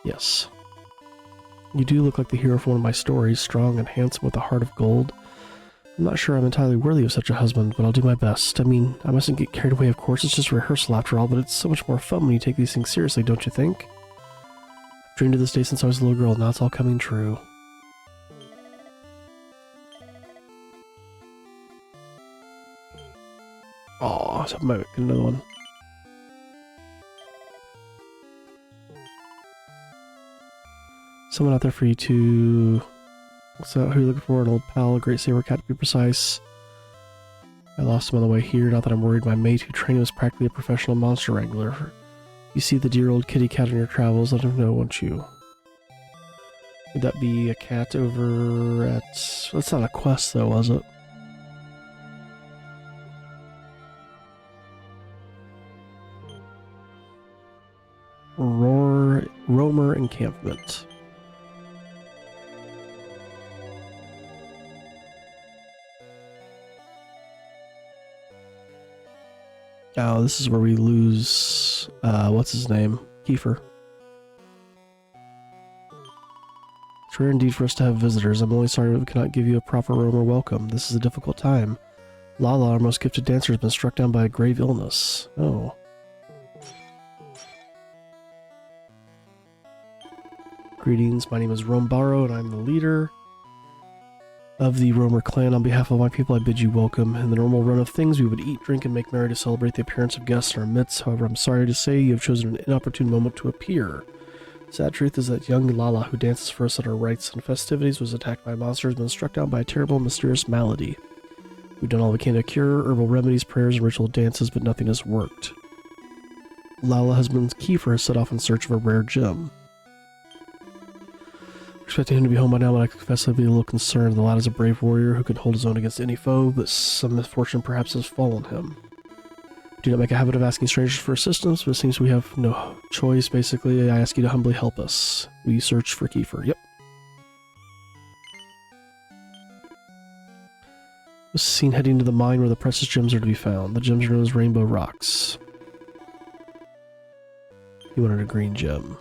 Yes. You do look like the hero from one of my stories, strong and handsome with a heart of gold. I'm not sure I'm entirely worthy of such a husband, but I'll do my best. I mean, I mustn't get carried away, of course. It's just rehearsal after all, but it's so much more fun when you take these things seriously, don't you think? I've dreamed of this day since I was a little girl, and now it's all coming true. Aw, so I might get another one. Someone out there for you to... So, who are you looking for? An old pal, a great saber cat to be precise. I lost him on the way here, not that I'm worried. My mate who trained was practically a professional monster wrangler. You see the dear old kitty cat on your travels, let him know, won't you? Would that be a cat over at... That's not a quest though, was it? Romer encampment. Oh, this is where we lose, what's his name? Kiefer. It's rare indeed for us to have visitors. I'm only sorry that we cannot give you a proper Romer welcome. This is a difficult time. Lala, our most gifted dancer, has been struck down by a grave illness. Oh. Greetings, my name is Rombaro, and I'm the leader of the Romer clan. On behalf of my people, I bid you welcome. In the normal run of things, we would eat, drink, and make merry to celebrate the appearance of guests in our midst. However, I'm sorry to say you have chosen an inopportune moment to appear. Sad truth is that young Lala, who dances for us at our rites and festivities, was attacked by monsters and been struck down by a terrible, mysterious malady. We've done all we can to cure, herbal remedies, prayers, and ritual dances, but nothing has worked. Lala husband's Kiefer has set off in search of a rare gem. Expecting him to be home by now, but I confess I'd be a little concerned. The lad is a brave warrior who can hold his own against any foe, but some misfortune perhaps has fallen him. Do not make a habit of asking strangers for assistance, but it seems we have no choice. Basically, I ask you to humbly help us. We search for Kiefer. Yep. Was seen heading to the mine where the precious gems are to be found. The gems are known as rainbow rocks. He wanted a green gem.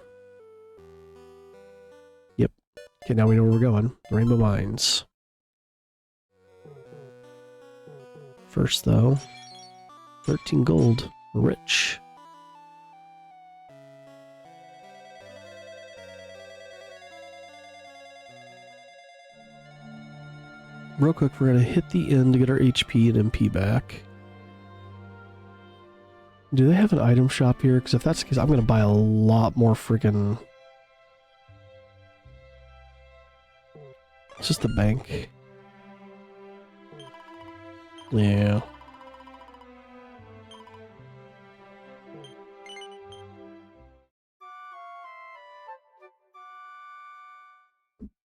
Yep. Okay, now we know where we're going. The rainbow mines. First, though, 13 gold. We're rich. Real quick, we're going to hit the end to get our HP and MP back. Do they have an item shop here? Because if that's the case, I'm going to buy a lot more freaking... It's just the bank. Yeah.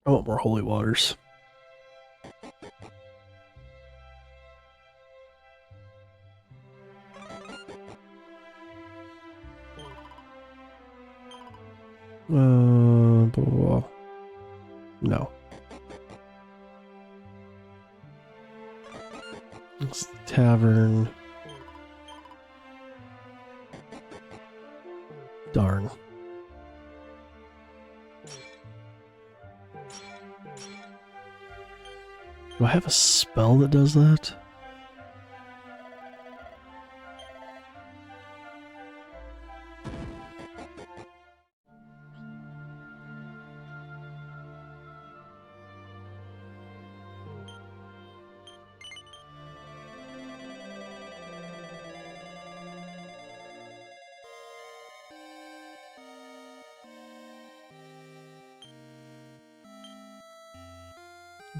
I want more holy waters. Blah, blah, blah. No. It's the tavern. Darn. Do I have a spell that does that?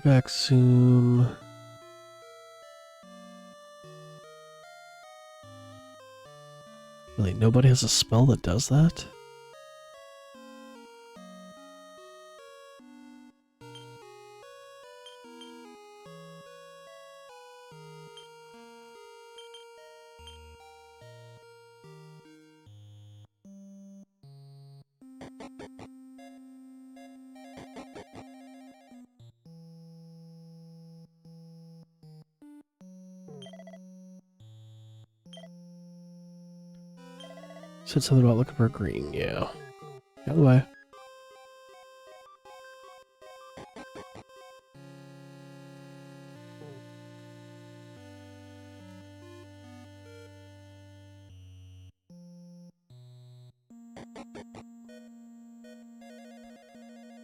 Back soon. Really, nobody has a spell that does that? Said something about looking for green, yeah. Out of the way.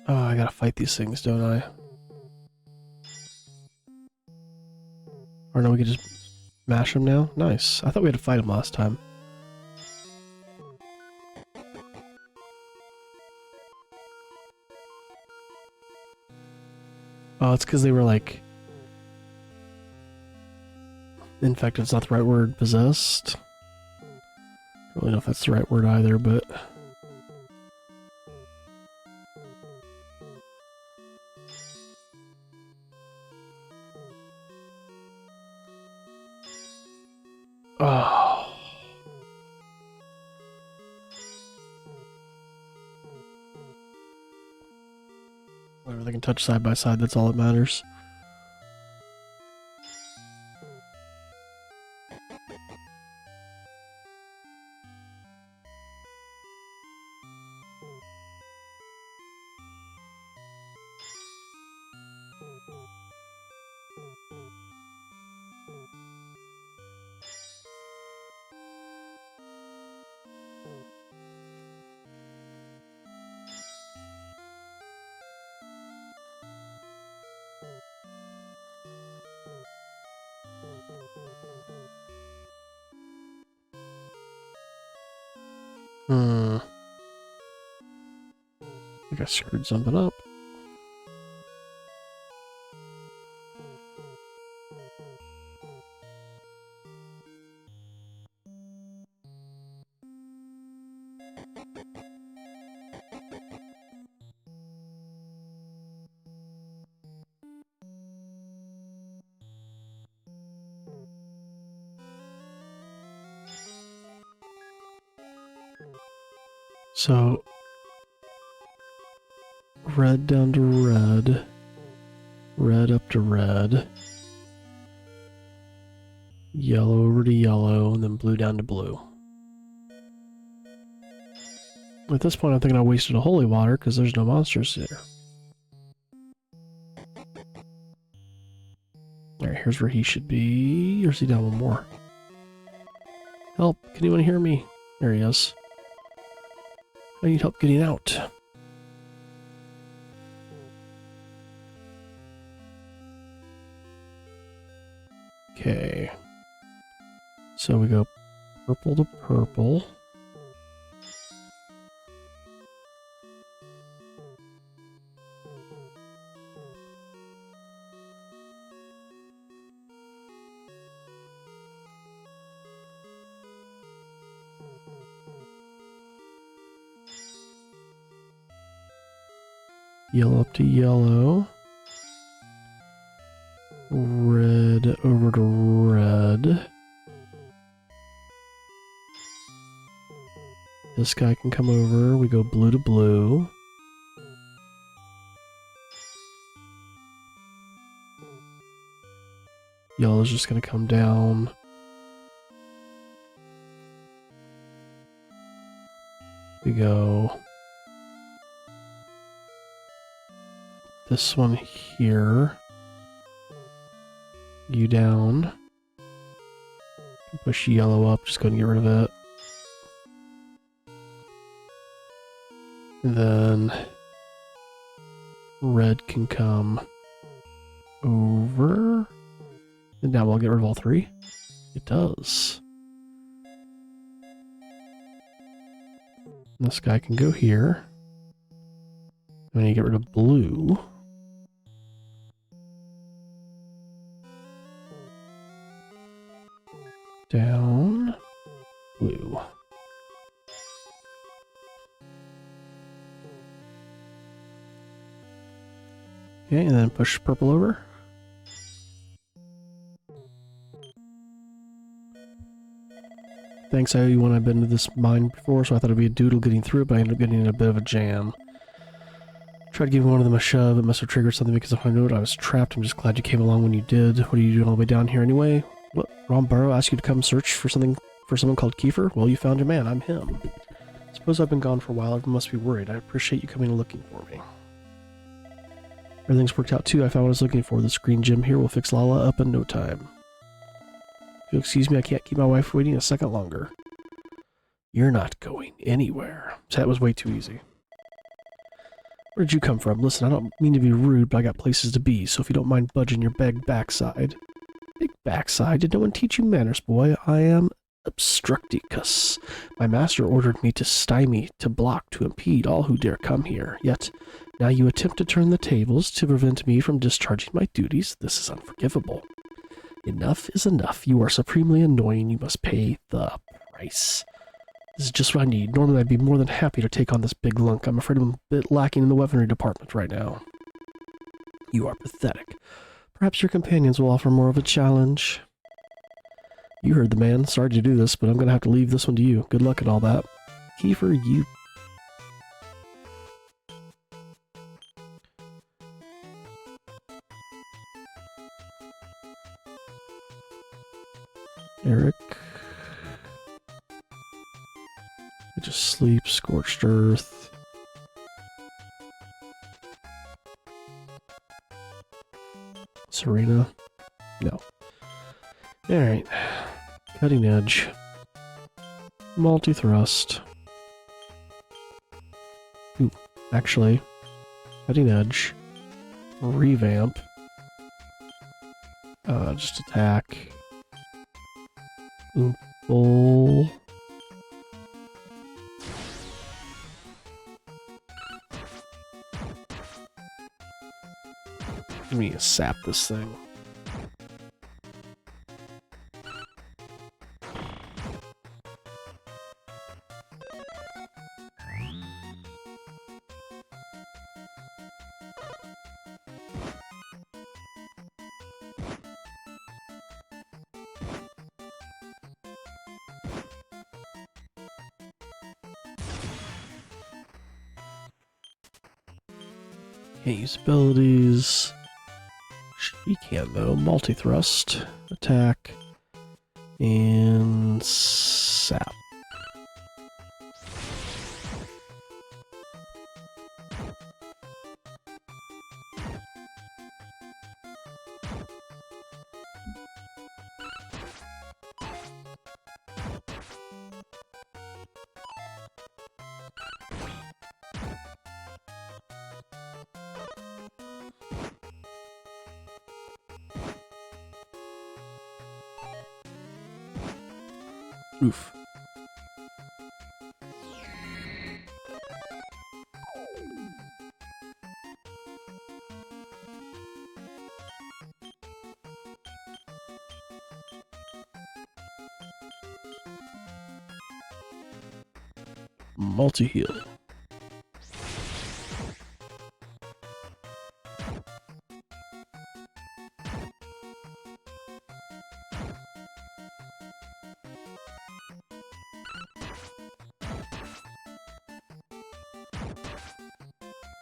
Oh, I gotta fight these things, don't I? Or no, we could just mash them now? Nice. I thought we had to fight them last time. Oh, it's because they were like... infected, it's not the right word. Possessed? Don't really know if that's the right word either, but... Oh. Whatever they can touch side by side, that's all that matters. I think I screwed something up. So, red down to red, red up to red, yellow over to yellow, and then blue down to blue. At this point, I'm thinking I wasted a holy water because there's no monsters here. Alright, here's where he should be. Or is he down one more? Help! Can anyone hear me? There he is. I need help getting out. Okay. So we go purple to purple. Yellow up to yellow. Red over to red. This guy can come over. We go blue to blue. Yellow's just going to come down. We go this one here. You down. Push yellow up, just go and get rid of it. And then red can come over. And now we'll get rid of all three. It does. This guy can go here. And then you get rid of blue. Down, blue. Okay, and then push purple over. Thanks, I owe you one. I've been to this mine before, so I thought it'd be a doodle getting through it, but I ended up getting in a bit of a jam. Tried giving one of them a shove. It must have triggered something because if I knew it, I was trapped. I'm just glad you came along when you did. What are you doing all the way down here anyway? What? Ron Burrow asked you to come search for someone called Kiefer? Well, you found your man. I'm him. Suppose I've been gone for a while. Everyone must be worried. I appreciate you coming and looking for me. Everything's worked out too. I found what I was looking for. This green gem here will fix Lala up in no time. If you'll excuse me, I can't keep my wife waiting a second longer. You're not going anywhere. That was way too easy. Where did you come from? Listen, I don't mean to be rude, but I got places to be, so if you don't mind budging your big backside. Big backside? Did no one teach you manners, boy? I am obstructicus. My master ordered me to stymie, to block, to impede all who dare come here. Yet, now you attempt to turn the tables to prevent me from discharging my duties. This is unforgivable. Enough is enough. You are supremely annoying. You must pay the price. This is just what I need. Normally I'd be more than happy to take on this big lunk. I'm afraid I'm a bit lacking in the weaponry department right now. You are pathetic. Perhaps your companions will offer more of a challenge. You heard the man. Sorry to do this, but I'm going to have to leave this one to you. Good luck and all that. Kiefer, you... Eric... Just sleep, scorched earth. Serena? No. Alright. Cutting edge. Multi-thrust. Ooh, actually. Cutting edge. Revamp. Just attack. Bull. We need to sap this thing. Can't use abilities. She can though. Multi-thrust, attack, and sap. Oof. Multi-heal.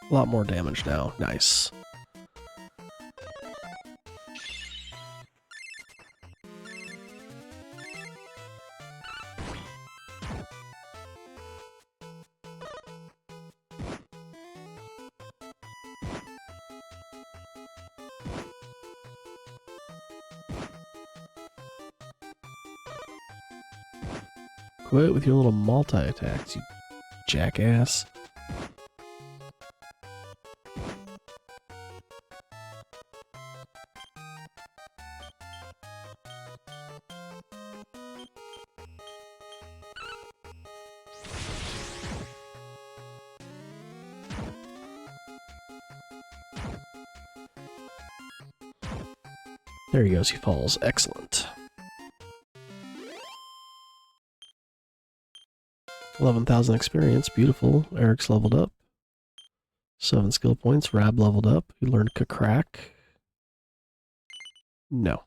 A lot more damage now. Nice. Quit with your little multi-attacks, you jackass. There he goes, he falls. Excellent. 11,000 experience, beautiful. Eric's leveled up. 7 skill points, Rab leveled up. You learned crack. No.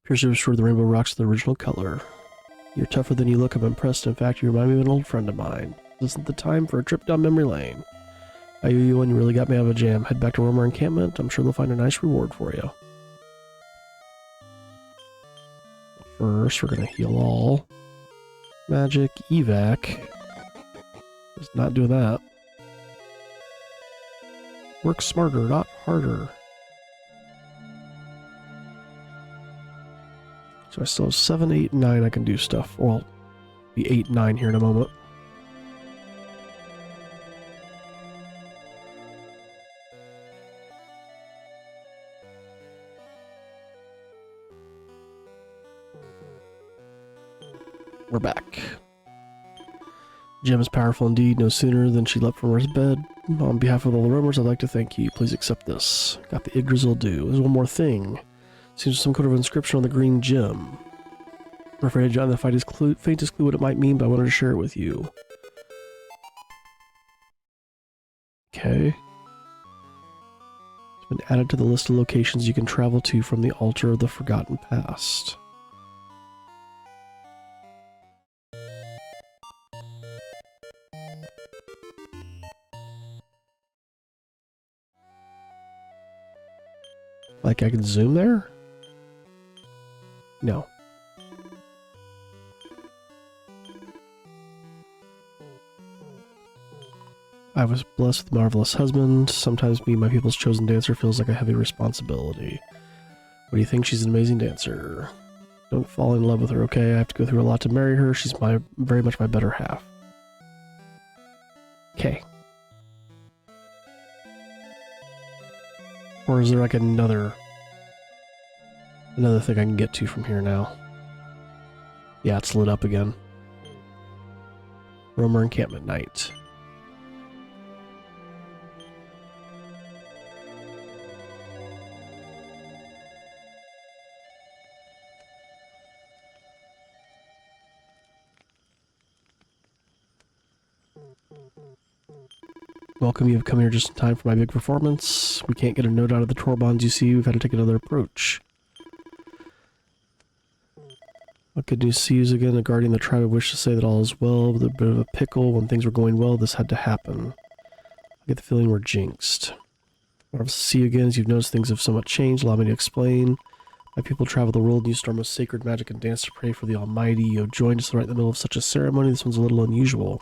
Appears to restore the rainbow rocks to the original color. You're tougher than you look, I'm impressed. In fact, you remind me of an old friend of mine. This isn't the time for a trip down memory lane. I owe you one, you really got me out of a jam. Head back to Romer encampment, I'm sure they'll find a nice reward for you. First, we're gonna heal all. Magic, evac. Let's not do that. Work smarter, not harder. So I still have 7, 8, 9 I can do stuff. Well, be 8, 9 here in a moment. We're back. Gem is powerful indeed. No sooner than she leapt from her bed. On behalf of all the roamers, I'd like to thank you. Please accept this. Got the Yggdrasil due. There's one more thing. Seems some kind of inscription on the green gem. I'm afraid I don't have the faintest clue what it might mean, but I wanted to share it with you. Okay. It's been added to the list of locations you can travel to from the altar of the forgotten past. Like I can zoom there? No. I was blessed with a marvelous husband. Sometimes being my people's chosen dancer feels like a heavy responsibility. What do you think? She's an amazing dancer. Don't fall in love with her, okay? I have to go through a lot to marry her. She's very much my better half. Okay. Or is there like another thing I can get to from here now? Yeah, it's lit up again. Romer encampment night. Welcome, you have come here just in time for my big performance. We can't get a note out of the Torbonds you see, we've had to take another approach. What good news to see you again, a guardian of the tribe. I wish to say that all is well, with a bit of a pickle. When things were going well, this had to happen. get the feeling we're jinxed. Marvelous to see you again. As you've noticed, things have somewhat changed. Allow me to explain. My people travel the world and use our most sacred magic and dance to pray for the Almighty. You have joined us right in the middle of such a ceremony. This one's a little unusual.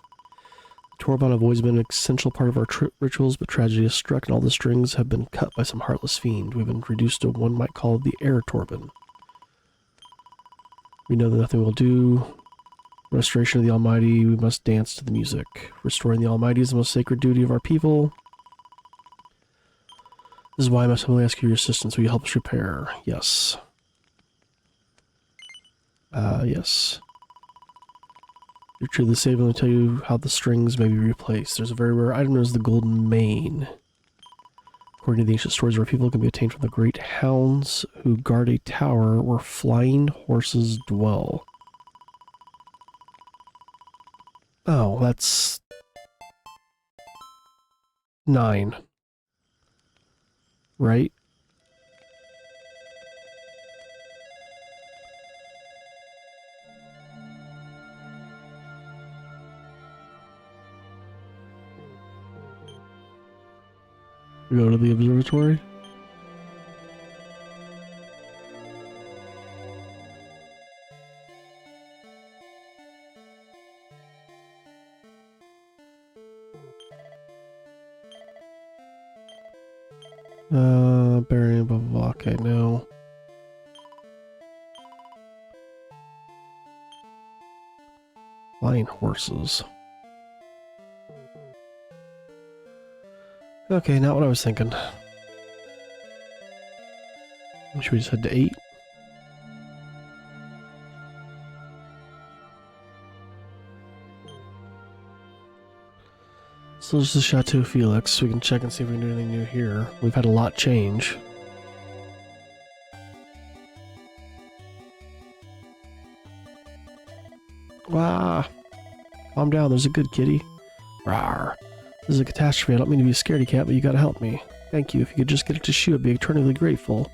The Torban have always been an essential part of our rituals, but tragedy has struck and all the strings have been cut by some heartless fiend. We've been reduced to what one might call the air Torban. We know that nothing will do. Restoration of the Almighty, we must dance to the music. Restoring the Almighty is the most sacred duty of our people. This is why I must humbly ask you your assistance. Will you help us repair? Yes. Yes. You're truly saved. Let me tell you how the strings may be replaced. There's a very rare item known as the Golden Mane. According to the ancient stories, our people can be obtained from the great hounds who guard a tower where flying horses dwell. Oh, that's 9. Right? We go to the observatory. Burying, blah, blah, blah. Okay, no. Flying horses. Okay, not what I was thinking. Should we just head to 8? So this is Chateau Felix. We can check and see if we can do anything new here. We've had a lot change. Wah! Calm down, there's a good kitty. Rawr. This is a catastrophe. I don't mean to be a scaredy cat, but you gotta help me. Thank you. If you could just get it to shoot, I'd be eternally grateful.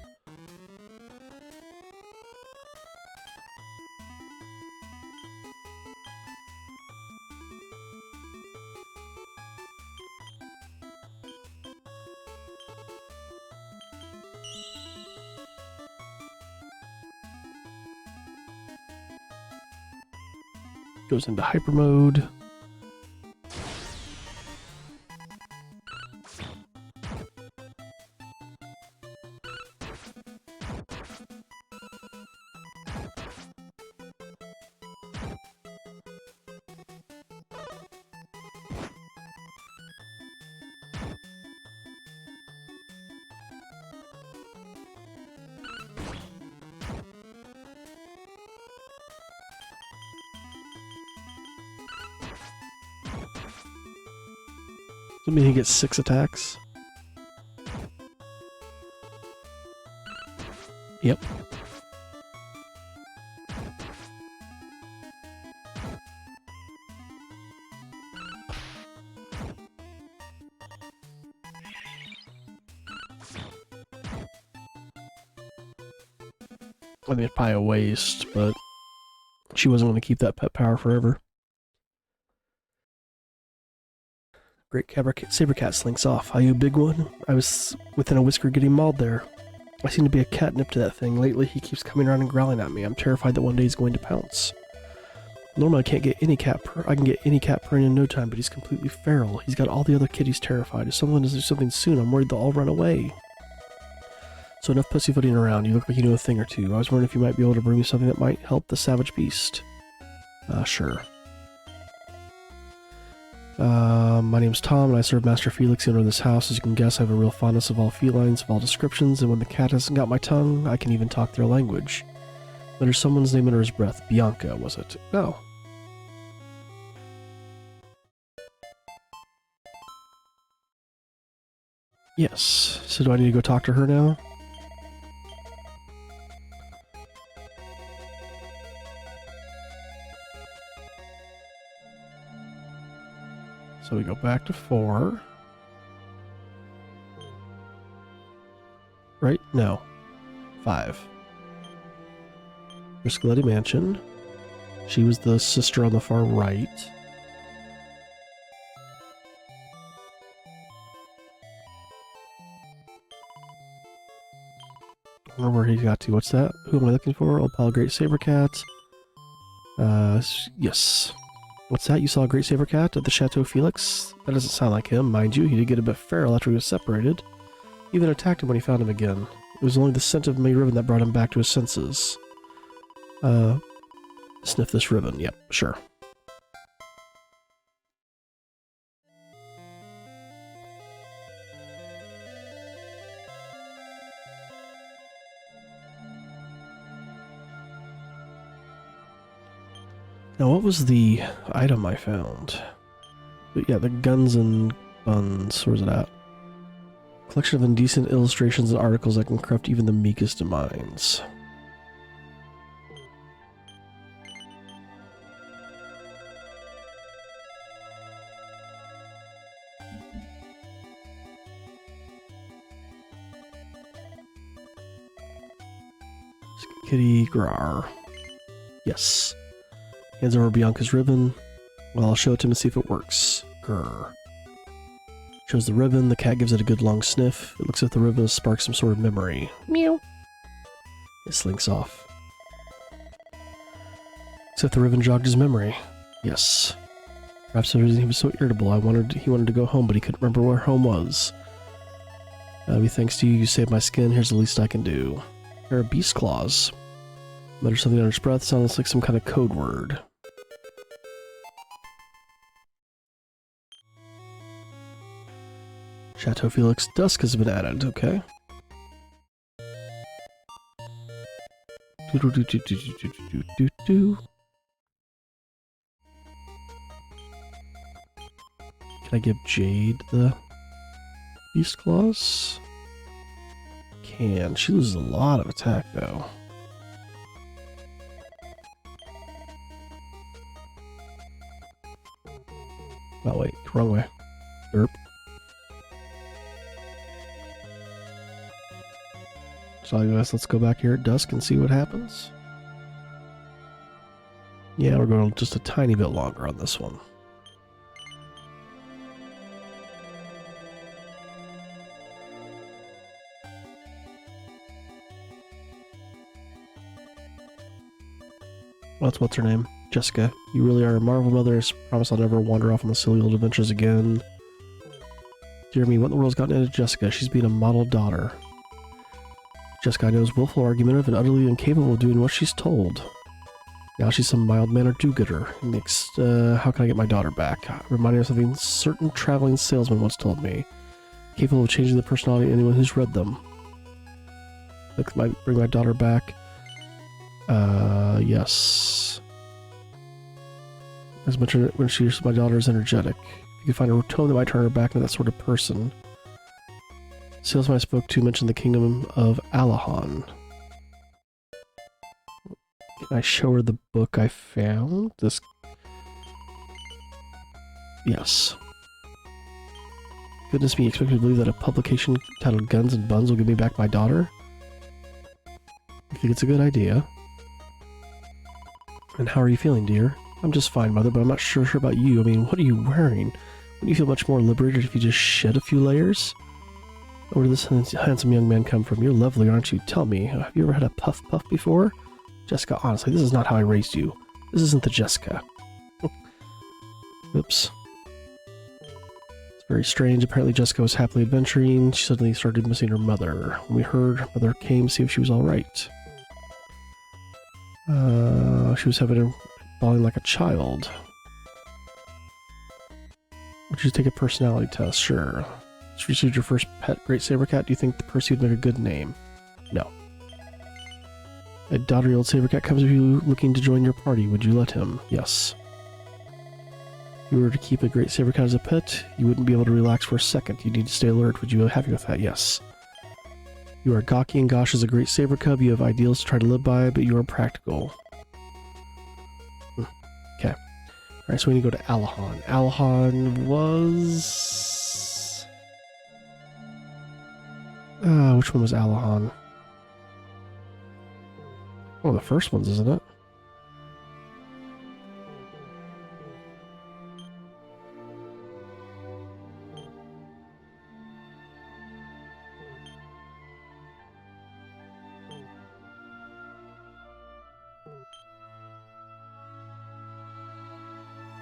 Goes into hyper mode. Does that mean he gets 6 attacks? Yep. I mean, it's probably a waste, but she wasn't going to keep that pet power forever. Great saber cat slinks off. Are you a big one? I was within a whisker getting mauled there. I seem to be a catnip to that thing. Lately, he keeps coming around and growling at me. I'm terrified that one day he's going to pounce. Normally, I can get any cat purring in no time, but he's completely feral. He's got all the other kitties terrified. If someone doesn't do something soon, I'm worried they'll all run away. So enough pussyfooting around. You look like you know a thing or two. I was wondering if you might be able to bring me something that might help the savage beast. Sure. My name's Tom, and I serve Master Felix, the owner of this house. As you can guess, I have a real fondness of all felines, of all descriptions, and when the cat hasn't got my tongue, I can even talk their language. There's someone's name under his breath. Bianca, was it? Oh. Yes. So do I need to go talk to her now? So we go back to 4. Right? No. 5. Riscaletti Mansion. She was the sister on the far right. I don't know where he got to. What's that? Who am I looking for? Old pal Great Saber Cat. Yes. What's that? You saw a Great Saber Cat at the Chateau Felix? That doesn't sound like him. Mind you, he did get a bit feral after he was separated. He even attacked him when he found him again. It was only the scent of May Ribbon that brought him back to his senses. Sniff this ribbon. Yep, sure. Now, what was the item I found? Yeah, the guns and buns. Where's it at? Collection of indecent illustrations and articles that can corrupt even the meekest of minds. Kitty Grar. Yes. Hands over Bianca's ribbon. Well, I'll show it to him and see if it works. Grr. Shows the ribbon. The cat gives it a good long sniff. It looks as if the ribbon sparks some sort of memory. Meow. It slinks off. Except the ribbon jogged his memory. Yes. Perhaps the reason he was so irritable. He wanted to go home, but he couldn't remember where home was. Thanks to you, you saved my skin. Here's the least I can do. Here are beast claws. Muttered something under his breath. Sounds like some kind of code word. Chateau Felix dusk has been added. Okay. Can I give Jade the beast claws? Can. She loses a lot of attack though. Oh wait, wrong way. Derp. So I guess let's go back here at dusk and see what happens. Yeah, we're going just a tiny bit longer on this one. What's her name? Jessica. You really are a marvel mother. I promise I'll never wander off on the silly old adventures again. Dear me, what in the world's gotten into Jessica? She's being a model daughter. Jessica, I know, is willful, argumentative, and utterly incapable of doing what she's told. Now she's some mild-mannered do-gooder. Next, how can I get my daughter back? Reminding her of something certain traveling salesman once told me. Capable of changing the personality of anyone who's read them. Like, might bring my daughter back. Yes. As much as when my daughter is energetic. If you can find a tone that might turn her back into that sort of person. Salesman I spoke to mentioned the kingdom of Alahan. Can I show her the book I found? This... Yes. Goodness me, you expect me to believe that a publication titled Guns and Buns will give me back my daughter? I think it's a good idea. And how are you feeling, dear? I'm just fine, Mother, but I'm not sure about you. I mean, what are you wearing? Wouldn't you feel much more liberated if you just shed a few layers? Where did this handsome young man come from? You're lovely, aren't you? Tell me, have you ever had a puff before? Jessica, honestly, this is not how I raised you. This isn't the Jessica. Oops. It's very strange. Apparently Jessica was happily adventuring. She suddenly started missing her mother. When we heard, Mother came to see if she was alright. She was having her bawling like a child. Would you take a personality test? Sure. She received your first pet Great Saber Cat. Do you think the Percy would make a good name? No. A daughter-old Saber Cat comes to you looking to join your party. Would you let him? Yes. If you were to keep a Great Saber Cat as a pet, you wouldn't be able to relax for a second. You need to stay alert. Would you be happy with that? Yes. You are gawky and Gosh is a great saber cub. You have ideals to try to live by, but you are practical. Okay. Alright, so we need to go to Alahan. Alahan was... which one was Alahan? Oh, the first one's, isn't it?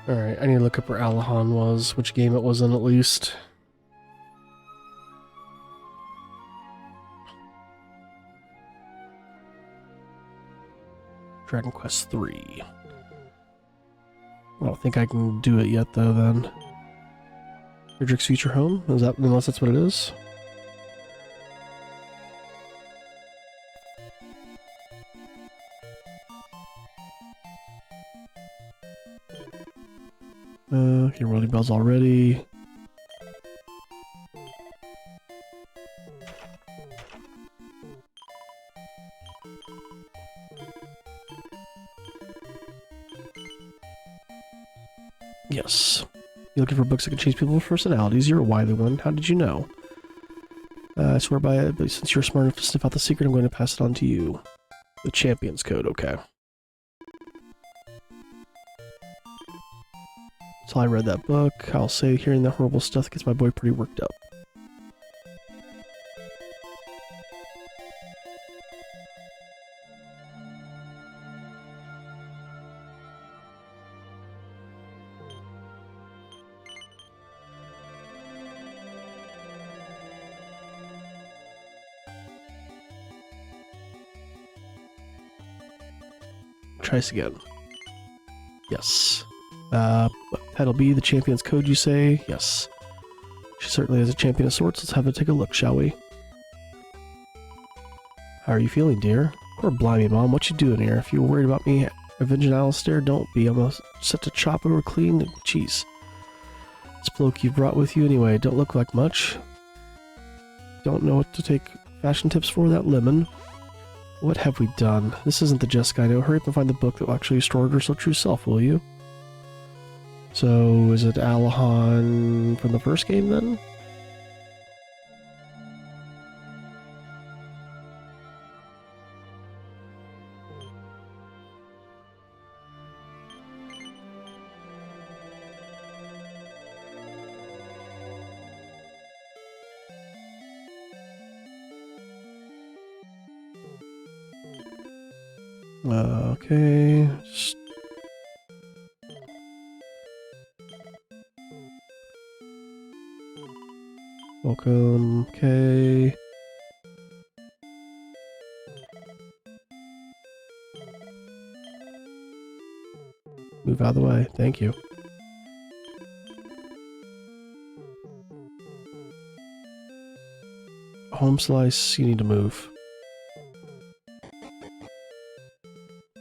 Alright, I need to look up where Alahan was, which game it was in at least. Dragon Quest 3. I don't think I can do it yet though then. Friedrich's Future Home? Is that, unless that's what it is? Okay, rolling bells already. Yes. You looking for books that can change people's personalities? You're a wily one. How did you know? I swear by it, but since you're smart enough to sniff out the secret, I'm going to pass it on to you. The Champion's Code, okay. So I read that book. I'll say hearing that horrible stuff gets my boy pretty worked up. Try this again. Yes. That'll be the Champion's Code, you say? Yes. She certainly has a champion of sorts. Let's have a take a look, shall we? How are you feeling, dear? Poor blimey, Mom. What you doing here? If you're worried about me avenging Alistair, don't be. I'm set to chop over clean. Jeez. This bloke you brought with you anyway. Don't look like much. Don't know what to take fashion tips for, that lemon. What have we done? This isn't the Jessica I know. Hurry up and find the book that will actually restore her so true self, will you? So, is it Alahan from the first game, then? Okay. Welcome. Okay. Move out of the way. Thank you. Home slice, you need to move.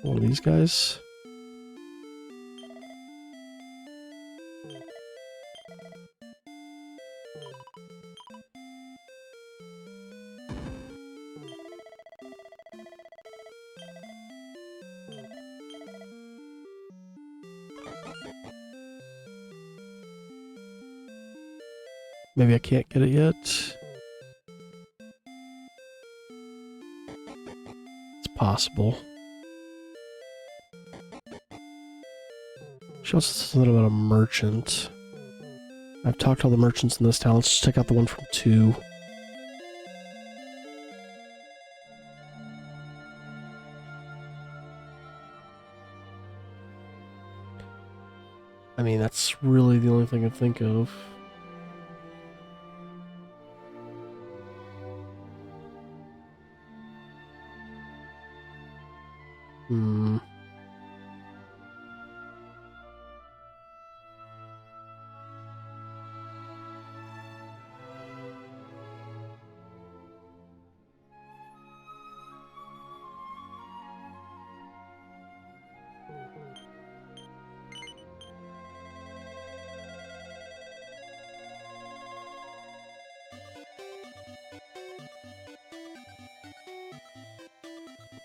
One of these guys. Maybe I can't get it yet. It's possible. She also says something about a merchant. I've talked to all the merchants in this town. Let's just check out the one from 2. I mean, that's really the only thing I think of.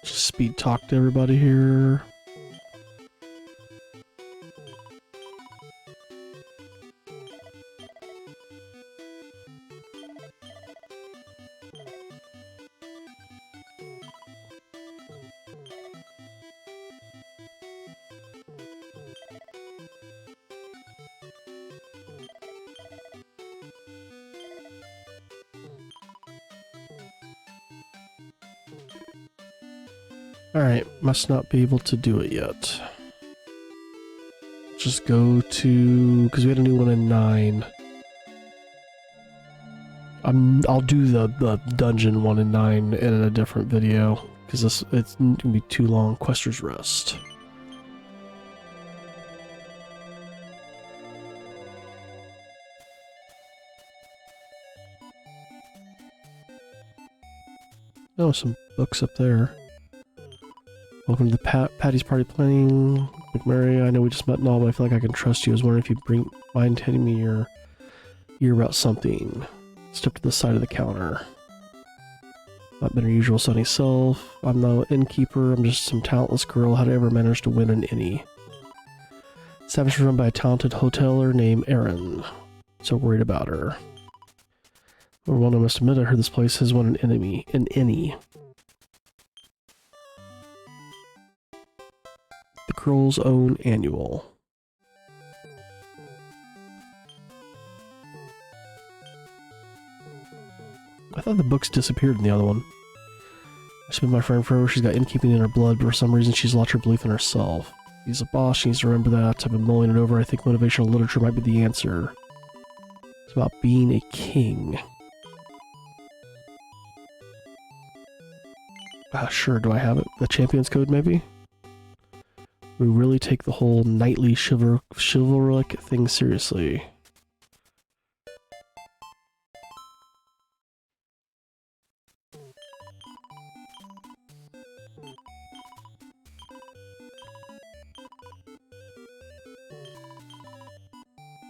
Just speed talk to everybody here. Alright, must not be able to do it yet. just go to, because we had a new one in 9. I'll do the dungeon one in 9 in a different video, because it's going to be too long. Quester's Rest. Oh, some books up there. Welcome to the Patty's Party Planning. McMurray, I know we just met and all, but I feel like I can trust you. I was wondering if you'd mind telling me your ear about something. Step to the side of the counter. Not been her usual sunny self. I'm no innkeeper. I'm just some talentless girl. How did I ever manage to win an innie? Savage was run by a talented hoteler named Erin. So worried about her. Number one, I must admit, I heard this place has won an innie. The girl's own annual. I thought the books disappeared in the other one. She's been my friend forever. She's got innkeeping in her blood, but for some reason she's lost her belief in herself. She's a boss. She needs to remember that. I've been mulling it over. I think motivational literature might be the answer. It's about being a king. Sure, do I have it? The Champion's Code, maybe? We really take the whole knightly chivalric thing seriously.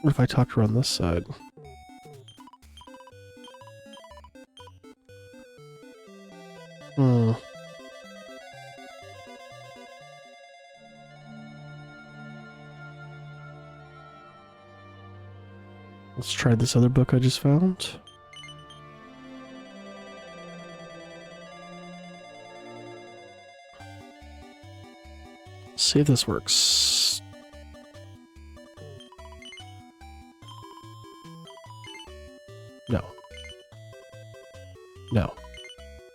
What if I talk to her on this side? Let's try this other book I just found. See if this works. No. No.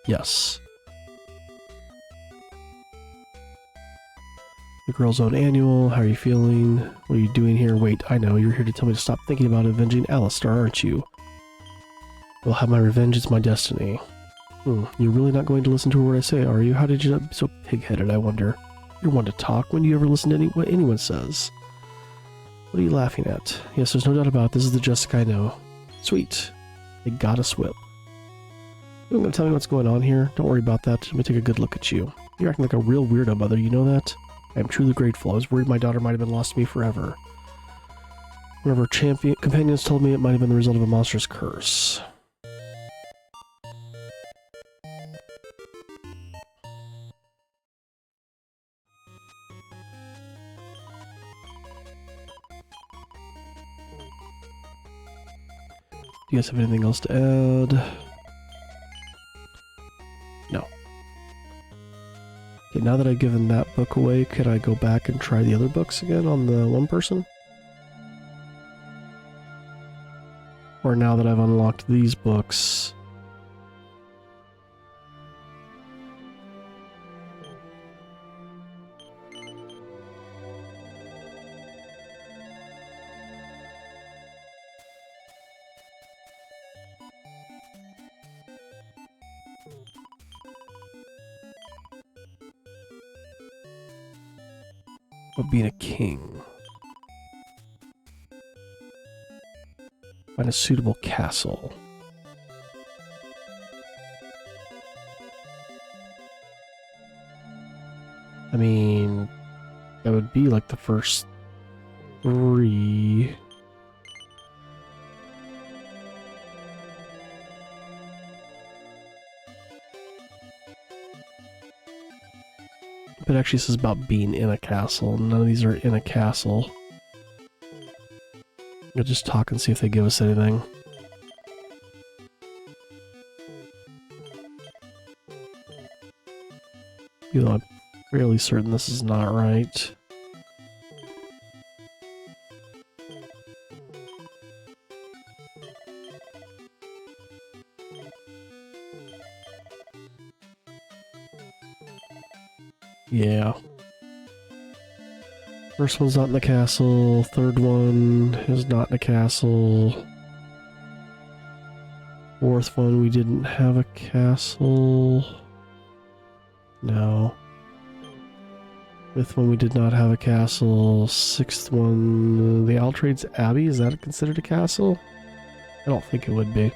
Yes. The girl's own annual. How are you feeling? What are you doing here? Wait, I know. You're here to tell me to stop thinking about avenging Alistair, aren't you? I'll have my revenge. It's my destiny. You're really not going to listen to what I say, are you? How did you not be so pig-headed, I wonder? You're one to talk. When do you ever listen to what anyone says? What are you laughing at? Yes, there's no doubt about it. This is the Jessica I know. Sweet. They got a whip. You're going to tell me what's going on here? Don't worry about that. Let me take a good look at you. You're acting like a real weirdo, Mother. You know that? I am truly grateful. I was worried my daughter might have been lost to me forever. One of her companions told me it might have been the result of a monstrous curse. Do you guys have anything else to add? No. Okay, now that I've given that book away, could I go back and try the other books again on the one person? Or now that I've unlocked these books... of being a king. Find a suitable castle. I mean, that would be like the first 3. But actually this is about being in a castle. None of these are in a castle. I'll just talk and see if they give us anything. Even though I'm fairly certain this is not right. Yeah. First one's not in the castle. Third one is not in the castle. Fourth one, we didn't have a castle. No. Fifth one, we did not have a castle. Sixth one, the Altrade's Abbey, is that considered a castle? I don't think it would be.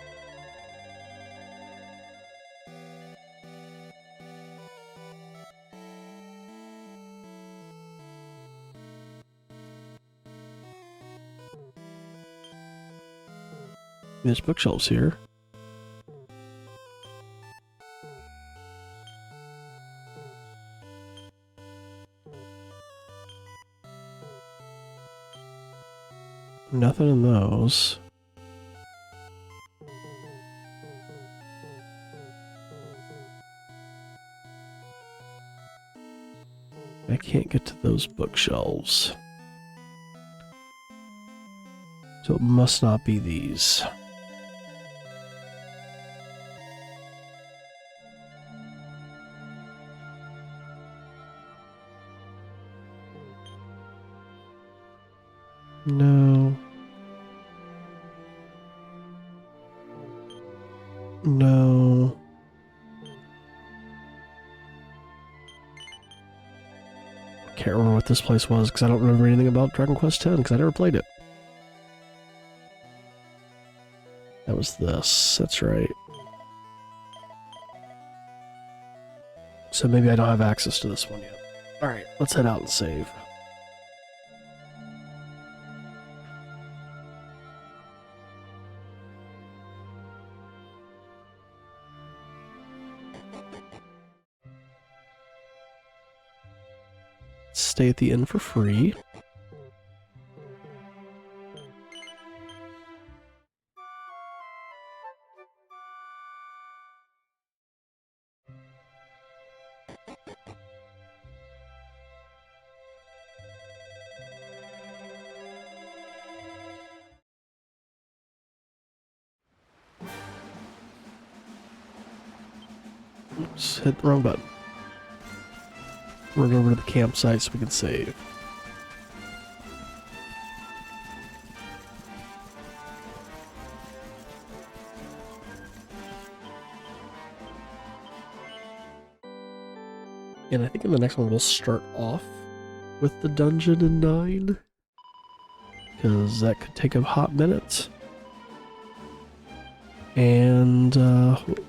There's bookshelves here. Nothing in those. I can't get to those bookshelves. So it must not be these. No. No. Can't remember what this place was because I don't remember anything about Dragon Quest X because I never played it. That was this. That's right. So maybe I don't have access to this one yet. Alright, let's head out and save. Stay at the inn for free. Oops, hit the wrong button. Run over to the campsite so we can save. And I think in the next one we'll start off with the dungeon in 9. Because that could take a hot minute. And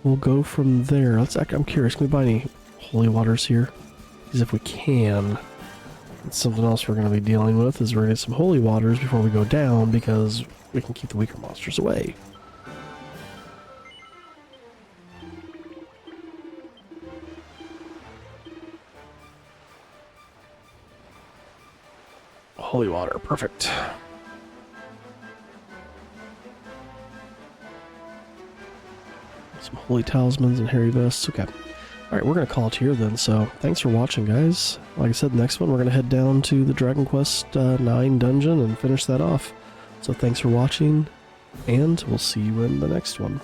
we'll go from there. I'm curious, can we buy any holy waters here? Because if we can, it's something else we're going to be dealing with, is we're going to get some holy waters before we go down, because we can keep the weaker monsters away. Holy water, perfect. Some holy talismans and hairy vests, okay. Alright, we're going to call it here then, so thanks for watching, guys. Like I said, next one we're going to head down to the Dragon Quest 9 dungeon and finish that off. So thanks for watching, and we'll see you in the next one.